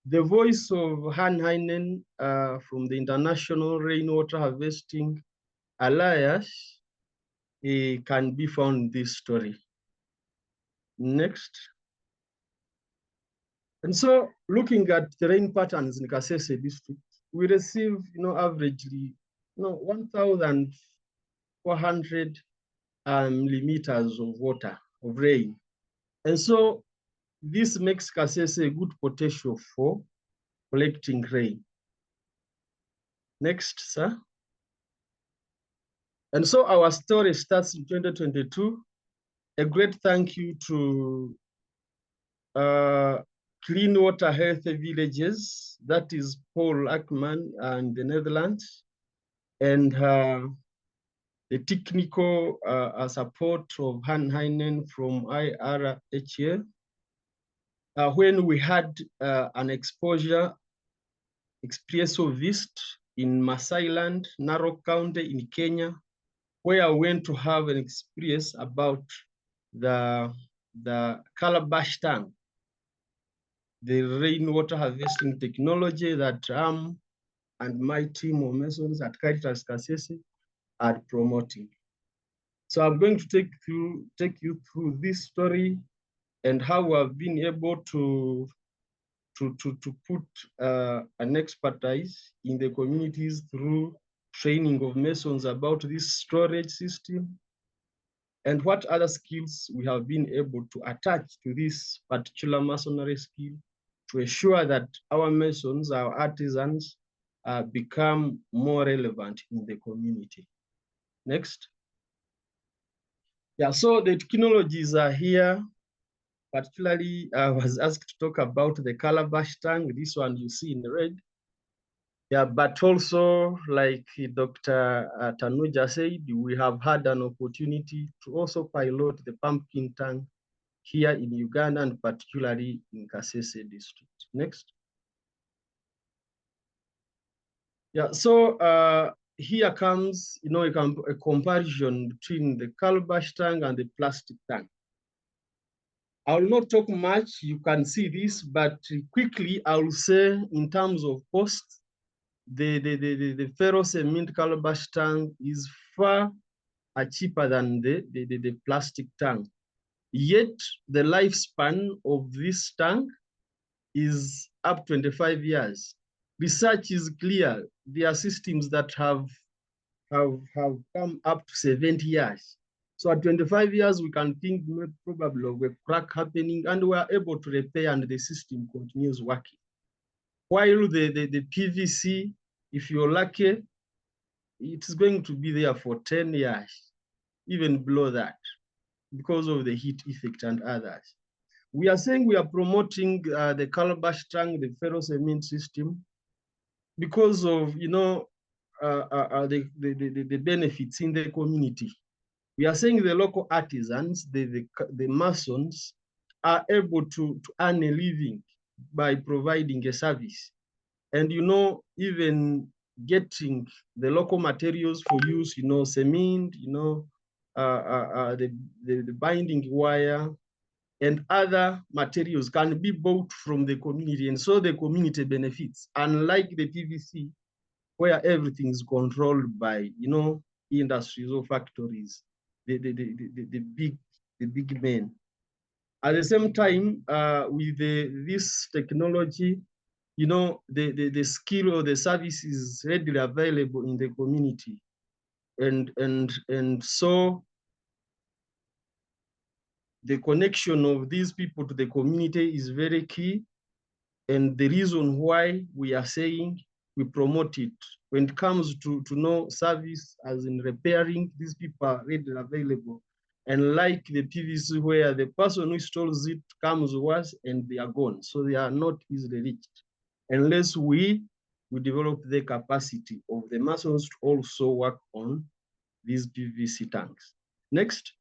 the voice of Han Heinen from the International Rainwater Harvesting Alliance, can be found in this story. Next. And so looking at the rain patterns in Kasese district, we receive, averagely, 1,400 millimeters of water, of rain. And so this makes Kasese a good potential for collecting rain. Next, sir. And so our story starts in 2022. A great thank you to Clean Water Healthy Villages, that is Paul Ackman and the Netherlands, and the technical support of Han Heinen from IRHA, when we had an experiential visit in Masai Land, Narok County in Kenya, where I went to have an experience about the Calabash tank, the rainwater harvesting technology that and my team of Masons at Caritas Kasese are promoting. So I'm going to take you through this story and how we have been able to put an expertise in the communities through training of Masons about this storage system, and what other skills we have been able to attach to this particular masonry skill to ensure that our Masons, our artisans, become more relevant in the community. Next. Yeah, so the technologies are here. particularly I was asked to talk about the Calabash tank, this one you see in red. Yeah, but also like Dr. Tanuja said, we have had an opportunity to also pilot the pumpkin tank here in Uganda and particularly in Kasese district. Next. Yeah, so here comes, a comparison between the Calabash tank and the plastic tank. I will not talk much, you can see this, but quickly I will say in terms of cost, the ferrocement Calabash tank is far cheaper than the plastic tank. Yet the lifespan of this tank is up 25 years. Research is clear. There are systems that have come up to 70 years. So at 25 years, we can think probably of a crack happening and we are able to repair and the system continues working. While the PVC, if you're lucky, it's going to be there for 10 years, even below that, because of the heat effect and others. We are saying we are promoting the Calabash tank, the ferrocement system, because of the benefits in the community. We are saying the local artisans, the masons, are able to earn a living by providing a service. And even getting the local materials for use, cement, the binding wire, and other materials can be bought from the community, and so the community benefits. Unlike the PVC, where everything is controlled by industries or factories, the big men. At the same time, with this technology, the skill or the service is readily available in the community, and so the connection of these people to the community is very key, and the reason why we are saying we promote it. When it comes to service, as in repairing, these people are readily available. And like the PVC, where the person who installs it comes once and they are gone, so they are not easily reached, unless we develop the capacity of the masons to also work on these PVC tanks. Next.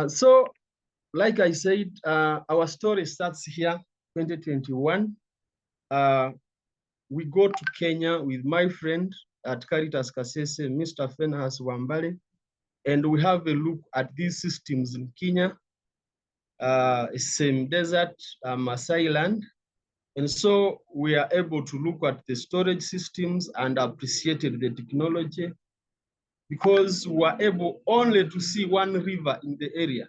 So, like I said, our story starts here, 2021. We go to Kenya with my friend at Caritas Kasese, Mr. Fenhas Wambale, and we have a look at these systems in Kenya, same desert, Masai land. And so we are able to look at the storage systems and appreciated the technology, because we were able only to see one river in the area,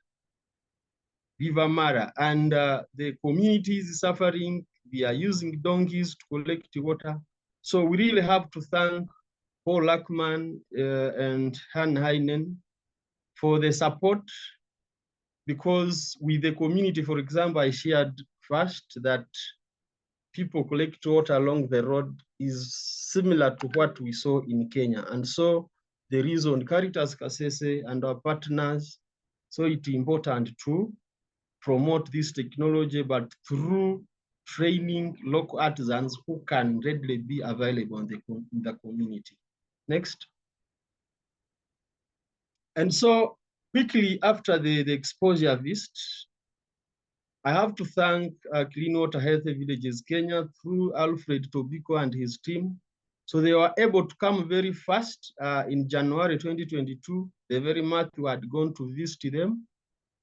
River Mara, and the community is suffering. They are using donkeys to collect water. So we really have to thank Paul Lackman and Han Heinen for the support, because with the community, for example, I shared first that people collect water along the road is similar to what we saw in Kenya. And so the reason Caritas Kasese and our partners, so it's important to promote this technology, but through training local artisans who can readily be available in the community. Next. And so quickly after the exposure visit, I have to thank Clean Water Healthy Villages Kenya through Alfred Tobiko and his team. So they were able to come very fast in January 2022, the very month we had gone to visit them.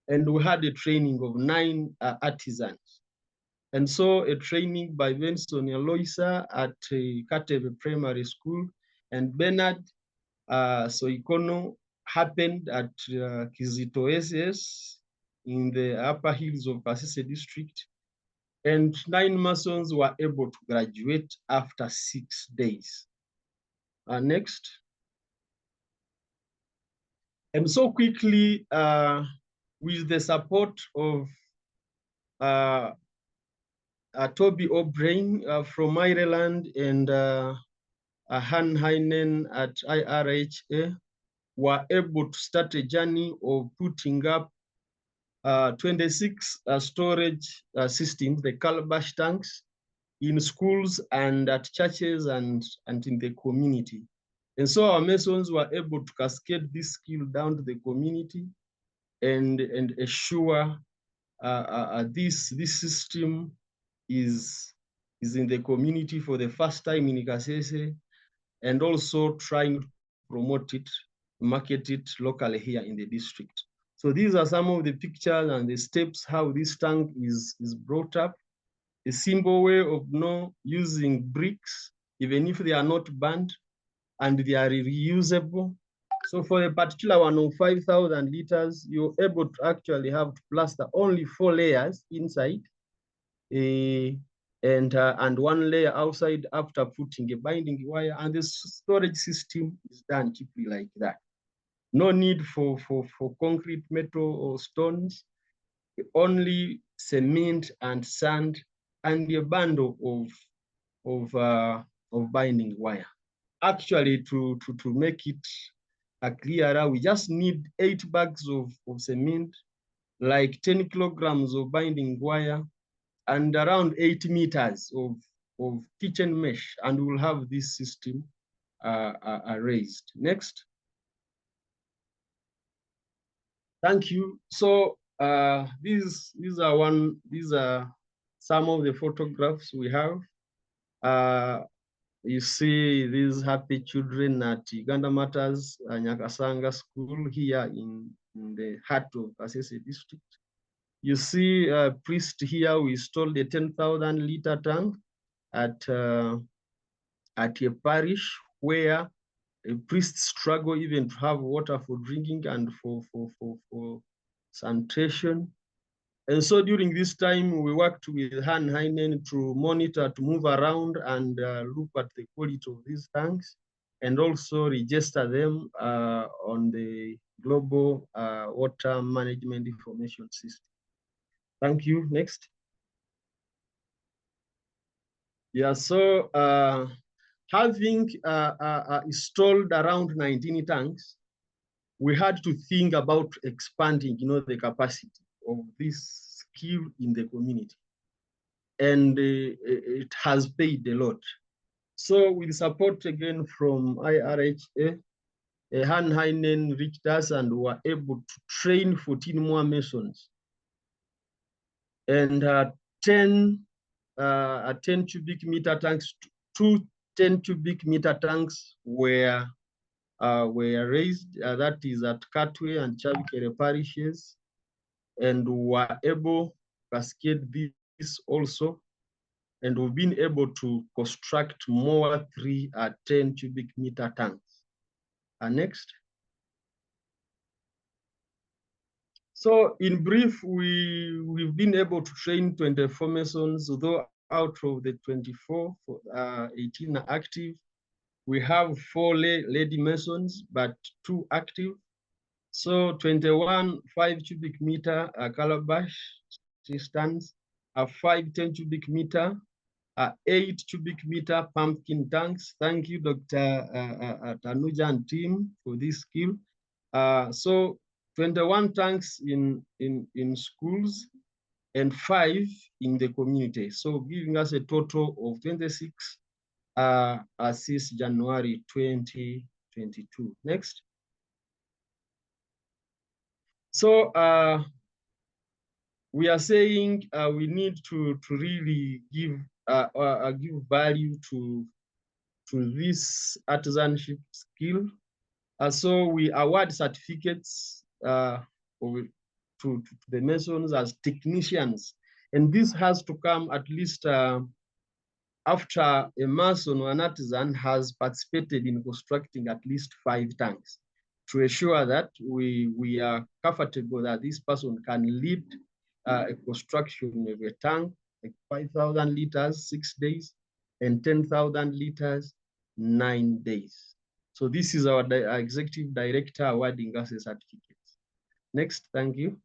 And we had a training of 9 artisans. And so a training by Benson Eloisa at Katebe Primary School, and Bernard Soikono happened at Kizito SS in the upper hills of Kasese district. And 9 Masons were able to graduate after 6 days. Next. And so quickly, with the support of Toby O'Brien from Ireland and Han Heinen at IRHA, were able to start a journey of putting up 26 storage systems, the Calabash tanks, in schools and at churches and in the community. And so our Masons were able to cascade this skill down to the community and assure this system is in the community for the first time in Kasese, and also trying to promote it, market it locally here in the district. So these are some of the pictures and the steps how this tank is brought up. A simple way of using bricks, even if they are not burned, and they are reusable. So for a particular one of 5,000 liters, you're able to actually have to plaster only 4 layers inside, and 1 layer outside after putting a binding wire, and the storage system is done cheaply like that. No need for concrete, metal, or stones, only cement and sand and a bundle of binding wire. Actually, to make it clearer, we just need 8 bags of cement, like 10 kilograms of binding wire, and around 8 meters of kitchen mesh, and we'll have this system raised. Next. Thank you. So these are some of the photographs we have. You see these happy children at Uganda Matters Nyakasanga School here in the heart of Kasese district. You see a priest here. We installed a 10,000 liter tank at a parish where a priest struggle even to have water for drinking and for sanitation. And so during this time, we worked with Han Heinen to monitor, to move around and look at the quality of these tanks, and also register them on the global water management information system. Thank you. Next. Yeah, so having installed around 19 tanks, we had to think about expanding, the capacity of this skill in the community, and it has paid a lot. So with support again from IRHA, Han Heinen reached us and were able to train 14 more Masons, and 10 cubic meter tanks, 2 10 cubic meter tanks were raised. That is at Katwe and Chabikere parishes, and were able to cascade this also. And we've been able to construct more 3 10 cubic meter tanks. Next. So in brief, we've been able to train 24 Masons, although out of the 24, 18 are active. We have 4 lady Masons, but 2 active. So 21 5 cubic meter Calabash stands, 5 10 cubic meter, 8 cubic meter pumpkin tanks. Thank you, Dr. Tanuja and team for this skill. So 21 tanks in schools and 5 in the community. So giving us a total of 26 since January 2022. Next. So we are saying we need to really give value to this artisanship skill. So we award certificates to the Masons as technicians, and this has to come at least after a Mason or an artisan has participated in constructing at least 5 tanks, to ensure that we are comfortable that this person can lead a construction of a tank, like 5,000 liters, 6 days, and 10,000 liters, 9 days. So this is our executive director awarding us a certificate. Next, thank you.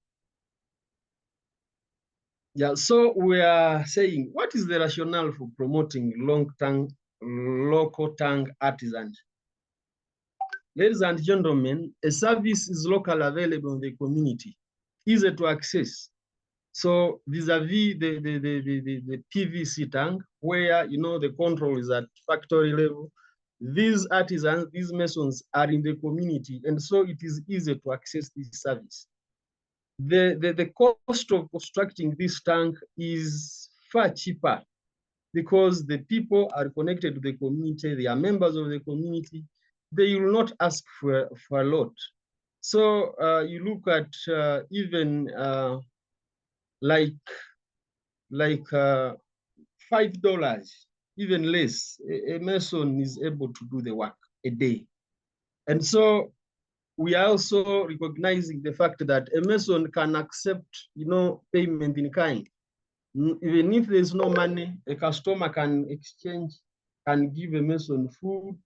Yeah, so we are saying, what is the rationale for promoting local tank artisans? Ladies and gentlemen, a service is locally available in the community. easy to access. So vis-a-vis the PVC tank, where the control is at factory level, these artisans, these masons are in the community, and so it is easy to access this service. The cost of constructing this tank is far cheaper because the people are connected to the community, they are members of the community, they will not ask for a lot. So you look at even like $5, even less, a mason is able to do the work a day. And so we are also recognizing the fact that a mason can accept, payment in kind. Even if there's no money, a customer can exchange, can give a mason food.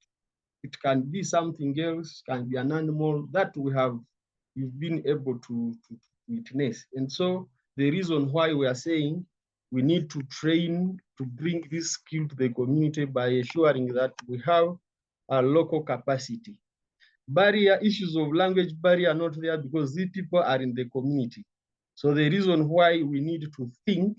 It can be something else, can be an animal that you've been able to witness. And so the reason why we are saying we need to train to bring this skill to the community by ensuring that we have a local capacity. Issues of language barrier are not there because these people are in the community. So the reason why we need to think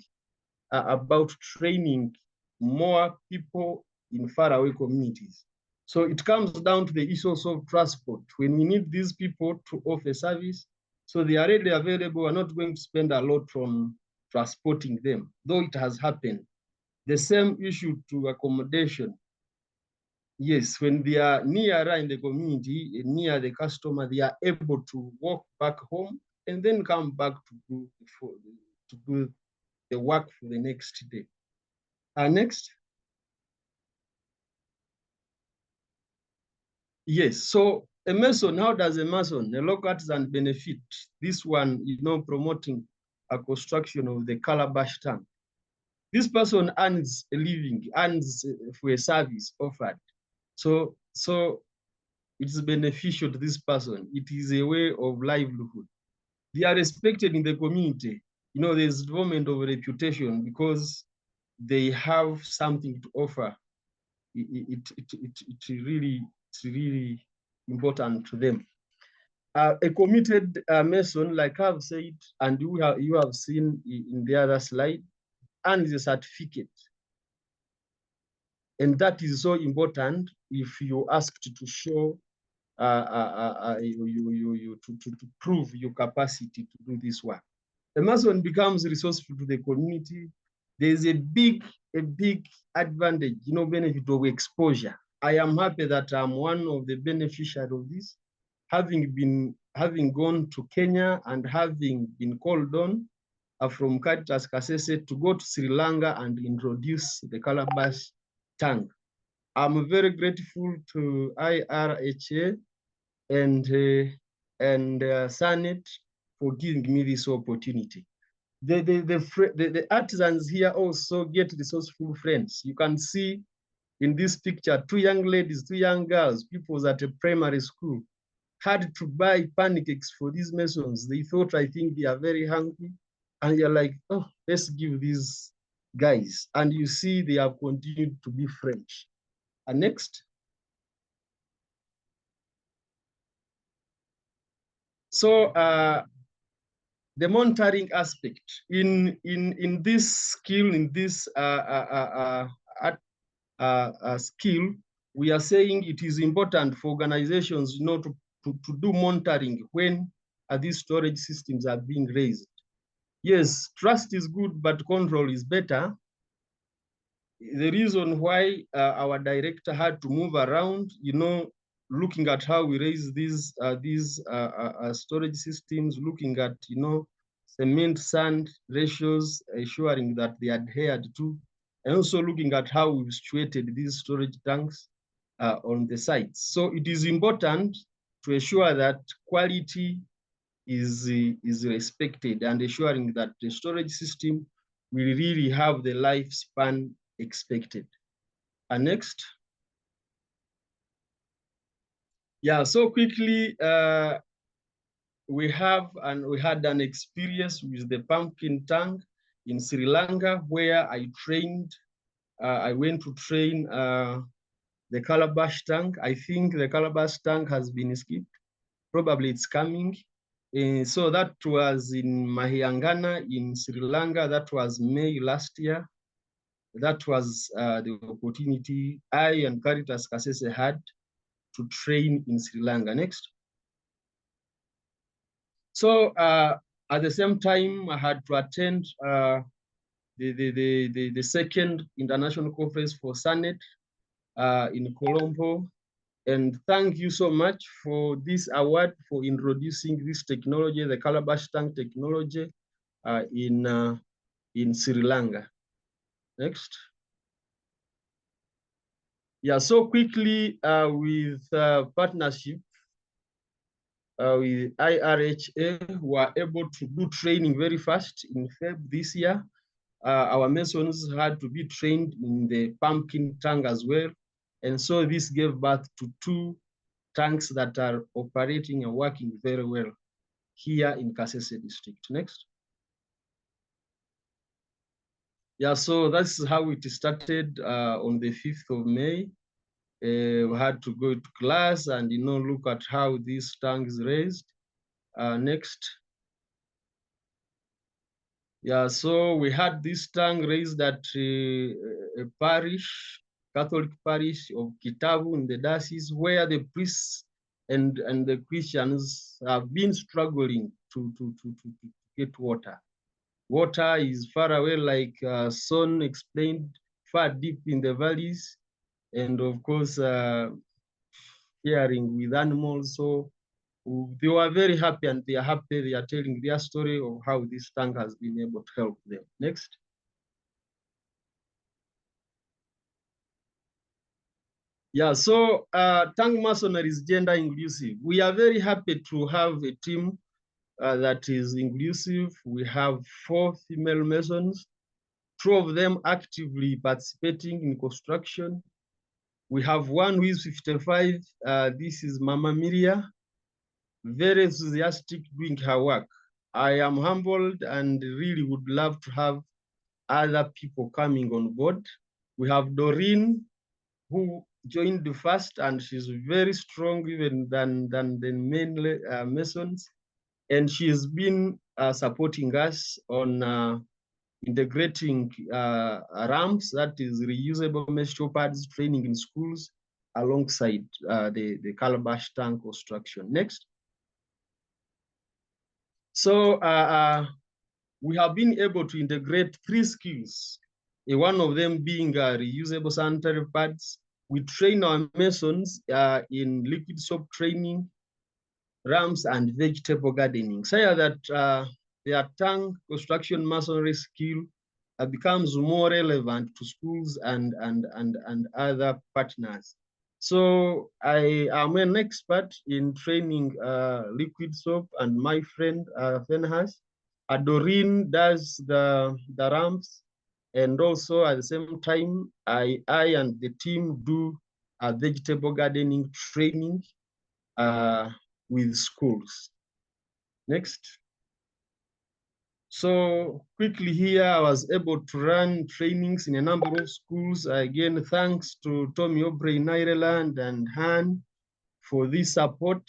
about training more people in faraway communities. So it comes down to the issues of transport. When we need these people to offer service, so they are readily available, we're not going to spend a lot on transporting them, though it has happened. The same issue to accommodation. Yes, when they are nearer in the community, near the customer, they are able to walk back home and then come back to do the work for the next day. Next. Yes, so a mason, how does a mason, a local artisan benefit? This one, promoting a construction of the Calabash tank. This person earns a living, earns for a service offered. So it's beneficial to this person. It is a way of livelihood. They are respected in the community. There's development of reputation because they have something to offer. It's really important to them. A committed mason, like I've said, and you have seen in the other slide, earns a certificate. And that is so important if you're asked to show, to prove your capacity to do this work. The mason becomes resourceful to the community. There's a big advantage, benefit of exposure. I am happy that I'm one of the beneficiaries of this, having gone to Kenya and having been called on from Caritas Kasese to go to Sri Lanka and introduce the Calabash tank. I'm very grateful to IRHA and Senate for giving me this opportunity. The artisans here also get resourceful friends. You can see in this picture, 2 young ladies, 2 young girls, people at a primary school, had to buy pancakes for these masons. They thought, I think they are very hungry. And you're like, oh, let's give these guys. And you see they have continued to be friends. And next. So the monitoring aspect in this skill, in this skill, we are saying it is important for organizations, to do monitoring when these storage systems are being raised. Yes, trust is good, but control is better. The reason why our director had to move around, looking at how we raise these storage systems, looking at, cement sand ratios, ensuring that they adhered to, and also looking at how we've situated these storage tanks on the sites. So it is important to ensure that quality is respected and ensuring that the storage system will really have the lifespan expected. And next. Yeah, so quickly, we had an experience with the pumpkin tank in Sri Lanka where I trained, I went to train the Calabash tank. I think the Calabash tank has been skipped. Probably it's coming. So that was in Mahiyangana in Sri Lanka. That was May last year. That was the opportunity I and Caritas Kasese had to train in Sri Lanka. Next. So at the same time, I had to attend the second international conference for SANET in Colombo. And thank you so much for this award for introducing this technology, the Calabash tank technology in Sri Lanka. Next. Yeah, so quickly with partnership with IRHA, we were able to do training very fast in Feb this year. Our masons had to be trained in the pumpkin tank as well. And so this gave birth to 2 tanks that are operating and working very well here in Kasese district. Next. Yeah, so that's how it started on the 5th of May. We had to go to class and, look at how these tanks raised. Next. Yeah, so we had this tank raised at a parish, Catholic parish of Kitabu in the diocese, where the priests and the Christians have been struggling to get water. Water is far away, like Son explained, far deep in the valleys, and of course, sharing with animals. So they were very happy, and they are happy. They are telling their story of how this tank has been able to help them. Next. Yeah, so tank masonry is gender inclusive. We are very happy to have a team that is inclusive. We have 4 female masons, 2 of them actively participating in construction. We have 1 who is 55. This is Mama Miria, very enthusiastic doing her work. I am humbled and really would love to have other people coming on board. We have Doreen, who joined the first, and she's very strong even than the main masons. And she has been supporting us on integrating ramps, that is reusable metal pads, training in schools alongside the Calabash tank construction. Next. So we have been able to integrate 3 skills, one of them being reusable sanitary pads. We train our masons in liquid soap training, ramps, and vegetable gardening, so that their tank construction masonry skill becomes more relevant to schools and other partners. So I am an expert in training liquid soap, and my friend Fenhas. Doreen does the ramps, and also at the same time, I and the team do vegetable gardening training with schools. Next. So quickly here, I was able to run trainings in a number of schools. Again, thanks to Tommy Aubrey in Ireland and Han for this support.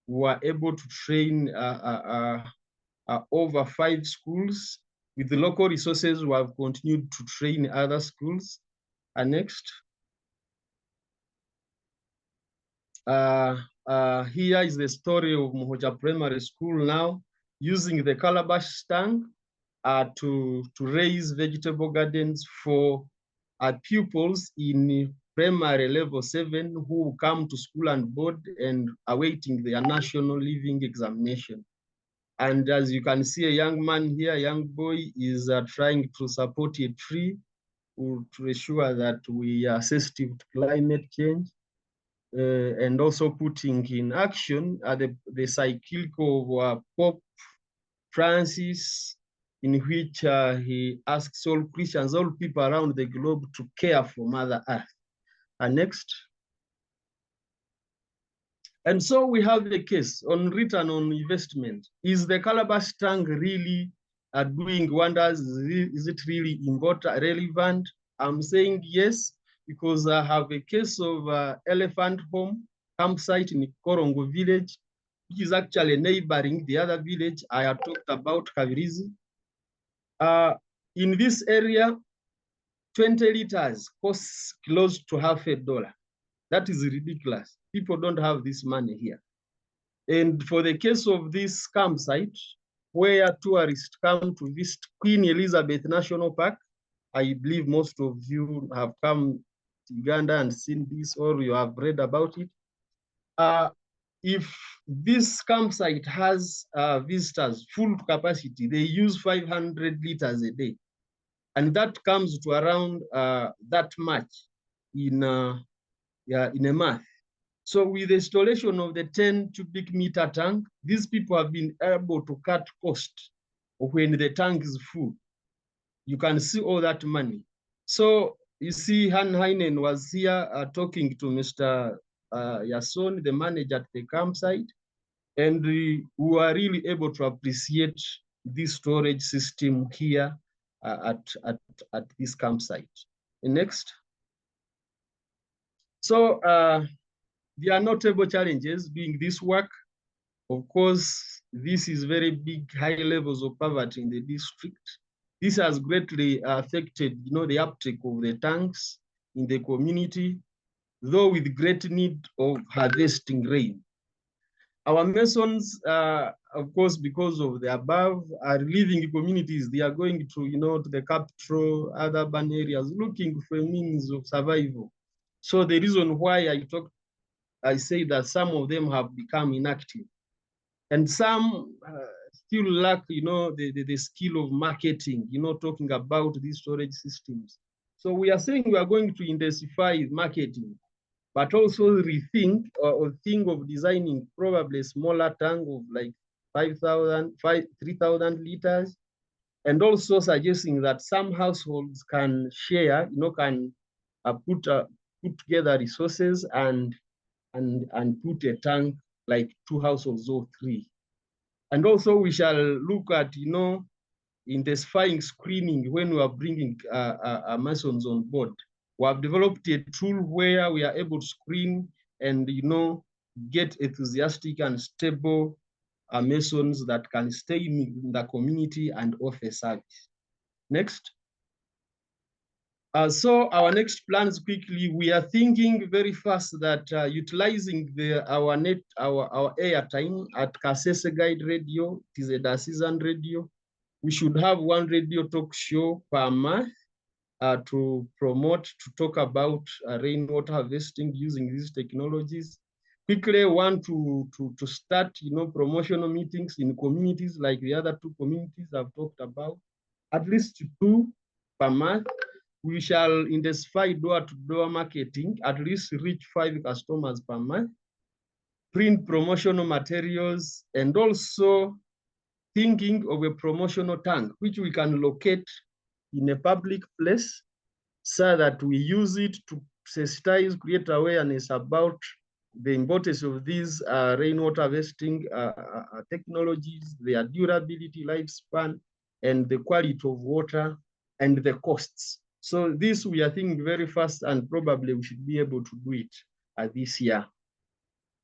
We were able to train over 5 schools. With the local resources, we have continued to train other schools. Next. Here is the story of Mohoja Primary School now, using the Calabash tank to raise vegetable gardens for pupils in primary level 7 who come to school and board and awaiting their national living examination. And as you can see, a young man here, a young boy, is trying to support a tree to ensure that we are sensitive to climate change. And also putting in action the cyclical of Pope Francis, in which he asks all Christians, all people around the globe, to care for Mother Earth. Next. And so we have the case on return on investment. Is the Calabash tank really doing wonders? Is it really important, relevant? I'm saying yes, because I have a case of elephant home campsite in Korongo village, which is actually neighboring the other village I have talked about, Kavirizi. In this area, 20 liters costs close to $50. That is ridiculous. People don't have this money here. And for the case of this campsite, where tourists come to visit Queen Elizabeth National Park, I believe most of you have come to Uganda and seen this, or you have read about it. If this campsite has visitors full capacity, they use 500 liters a day. And that comes to around that much in a month. So with the installation of the 10 cubic meter tank, these people have been able to cut cost when the tank is full. You can see all that money. So you see, Han Heinen was here talking to Mr. Yason, the manager at the campsite, and we were really able to appreciate this storage system here at this campsite. Next. So there are notable challenges doing this work. Of course, this is very big, high levels of poverty in the district. This has greatly affected, the uptake of the tanks in the community, though with great need of harvesting rain. Our Masons, of course, because of the above, are living communities. They are going to, to the capital, other urban areas, looking for means of survival. So the reason why I say that some of them have become inactive, and some still lack, the skill of marketing, talking about these storage systems. So we are saying we are going to intensify marketing, but also rethink or think of designing probably a smaller tank of like 3,000 liters, and also suggesting that some households can share, can put together resources and put a tank like 2 households or 3. And also we shall look at, intensifying screening when we are bringing Masons on board. We have developed a tool where we are able to screen and, get enthusiastic and stable Masons that can stay in the community and offer service. Next. So our next plans quickly, we are thinking very fast that utilizing our airtime at Kasese Guide Radio, it is a diocesan radio. We should have 1 radio talk show per month to talk about rainwater harvesting using these technologies. Quickly want to start, promotional meetings in communities like the other 2 communities I've talked about, at least 2 per month. We shall intensify door-to-door marketing, at least reach 5 customers per month, print promotional materials, and also thinking of a promotional tank, which we can locate in a public place so that we use it to sensitize, create awareness about the importance of these rainwater harvesting technologies, their durability, lifespan, and the quality of water, and the costs. So this we are thinking very fast, and probably we should be able to do it this year.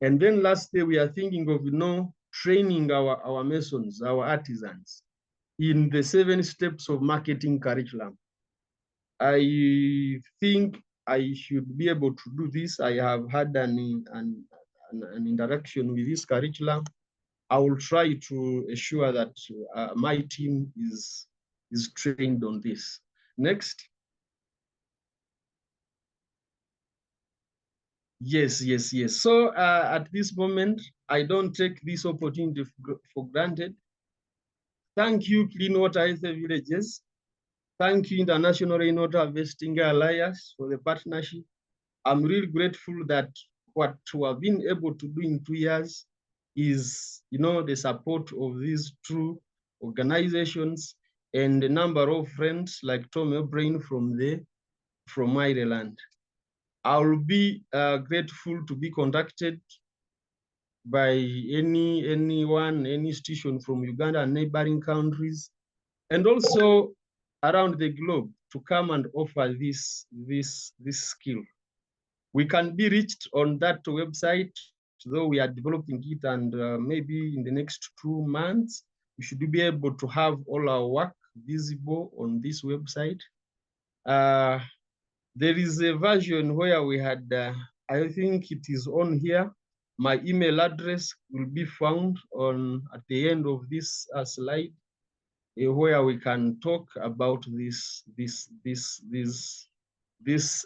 And then lastly, we are thinking of, training our Masons, our artisans, in the 7 steps of marketing curriculum. I think I should be able to do this. I have had an interaction with this curriculum. I will try to assure that my team is trained on this. Next. Yes. So at this moment, I don't take this opportunity for granted. Thank you, Clean Water Healthy Villages. Thank you, International Rainwater Harvesting Alliance, for the partnership. I'm really grateful that what we have been able to do in 2 years is, the support of these 2 organizations and a number of friends like Tom O'Brien from Ireland. I will be grateful to be contacted by anyone, any institution from Uganda and neighboring countries, and also around the globe, to come and offer this skill. We can be reached on that website, though we are developing it, and maybe in the next 2 months, we should be able to have all our work visible on this website. There is a version where we had, I think it is on here. My email address will be found on at the end of this slide, where we can talk about this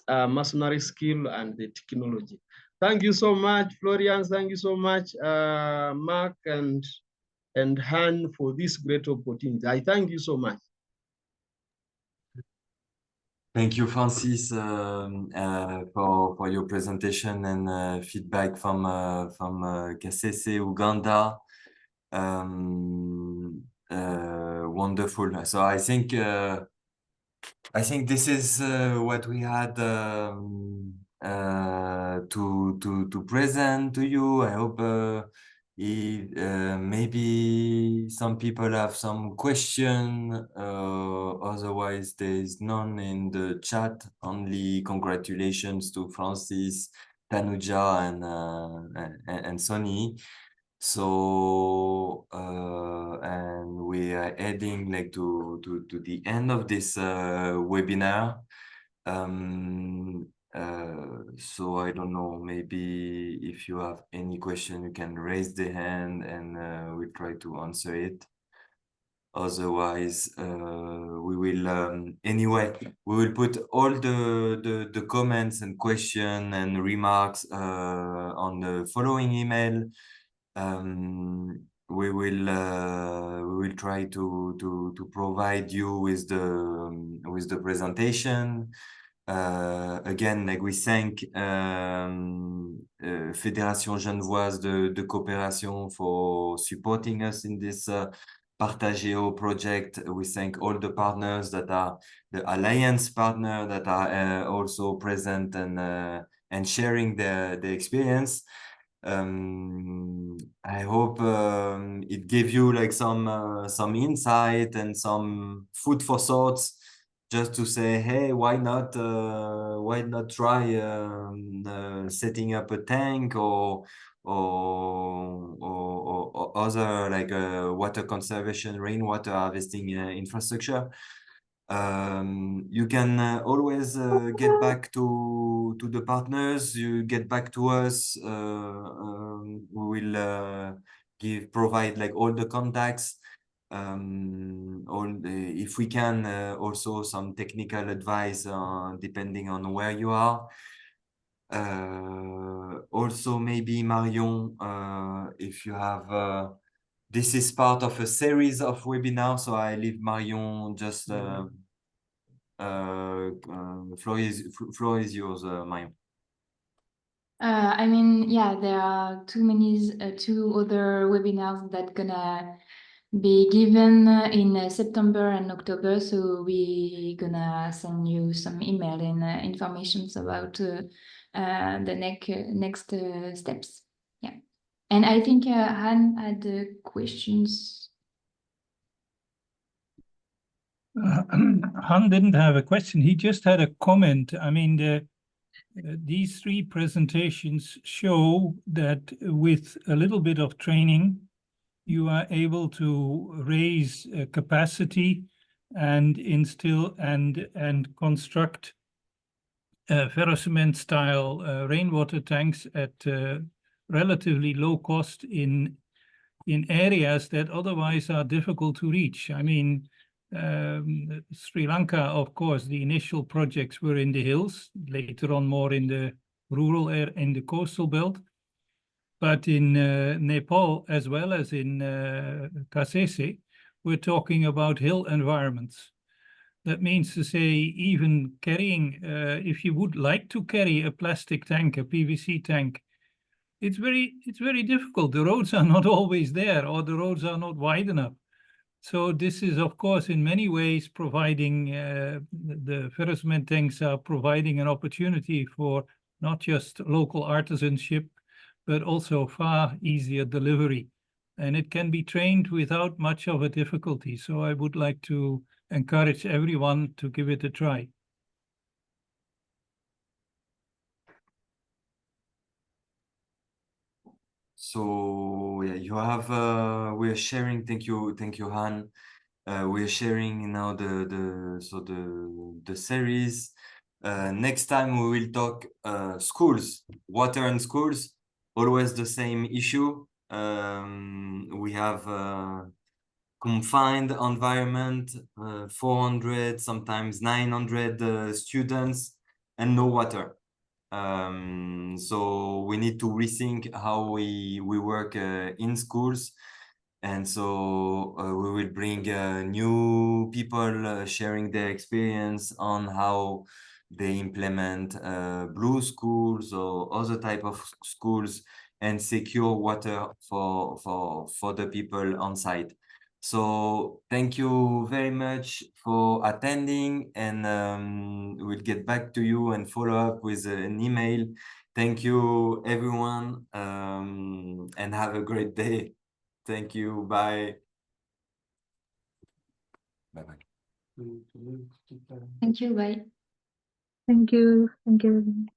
masonry skill and the technology. Thank you so much, Florian. Thank you so much, Mark and Han, for this great opportunity. I thank you so much. Thank you, Francis, for your presentation and feedback from Kasese, Uganda. Wonderful. So I think this is what we had to present to you. I hope maybe some people have some question. Otherwise, there is none in the chat. Only congratulations to Francis, Tanuja, and Sonny. So and we are heading like to the end of this webinar. So I don't know, maybe if you have any question, you can raise the hand and we'll try to answer it. Otherwise, we will anyway, we will put all the comments and question and remarks on the following email. We will try to provide you with the presentation. Again, like we thank Fédération Genevoise de Coopération for supporting us in this Partageo project. We thank all the partners that are the alliance partner that are also present and sharing the experience. I hope it gave you like some insight and some food for thoughts, just to say, hey, why not try setting up a tank or other like water conservation, rainwater harvesting infrastructure. You can always get back to the partners. You get back to us. We will provide like all the contacts. If we can, also some technical advice depending on where you are. Also, maybe Marion, if you have. This is part of a series of webinars, so I leave Marion just. Floor is yours, Marion. I mean, yeah, there are two other webinars that gonna be given in September and October, so we gonna send you some email and informations about the next steps. Yeah, and I think Han had questions. Han didn't have a question. He just had a comment. I mean, these three presentations show that with a little bit of training, you are able to raise capacity and instill and construct ferrocement style rainwater tanks at relatively low cost in areas that otherwise are difficult to reach. I mean, Sri Lanka, of course, the initial projects were in the hills, later on more in the rural area, in the coastal belt. But in Nepal, as well as in Kasese, we're talking about hill environments. That means to say, even carrying, if you would like to carry a plastic tank, a PVC tank, it's very difficult. The roads are not always there, or the roads are not wide enough. So this is, of course, in many ways providing, the ferrocement tanks are providing an opportunity for not just local artisanship, but also far easier delivery. And it can be trained without much of a difficulty. So I would like to encourage everyone to give it a try. So yeah, you have we're sharing. Thank you, Han. We're sharing now the series. Next time we will talk schools, water and schools. Always the same issue. We have confined environment, 400, sometimes 900 students, and no water. So we need to rethink how we work in schools. And so we will bring new people sharing their experience on how they implement blue schools or other type of schools and secure water for the people on site. So thank you very much for attending, and we'll get back to you and follow up with an email. Thank you, everyone, and have a great day. Thank you. Bye. Bye-bye. Thank you. Bye. Thank you. Thank you.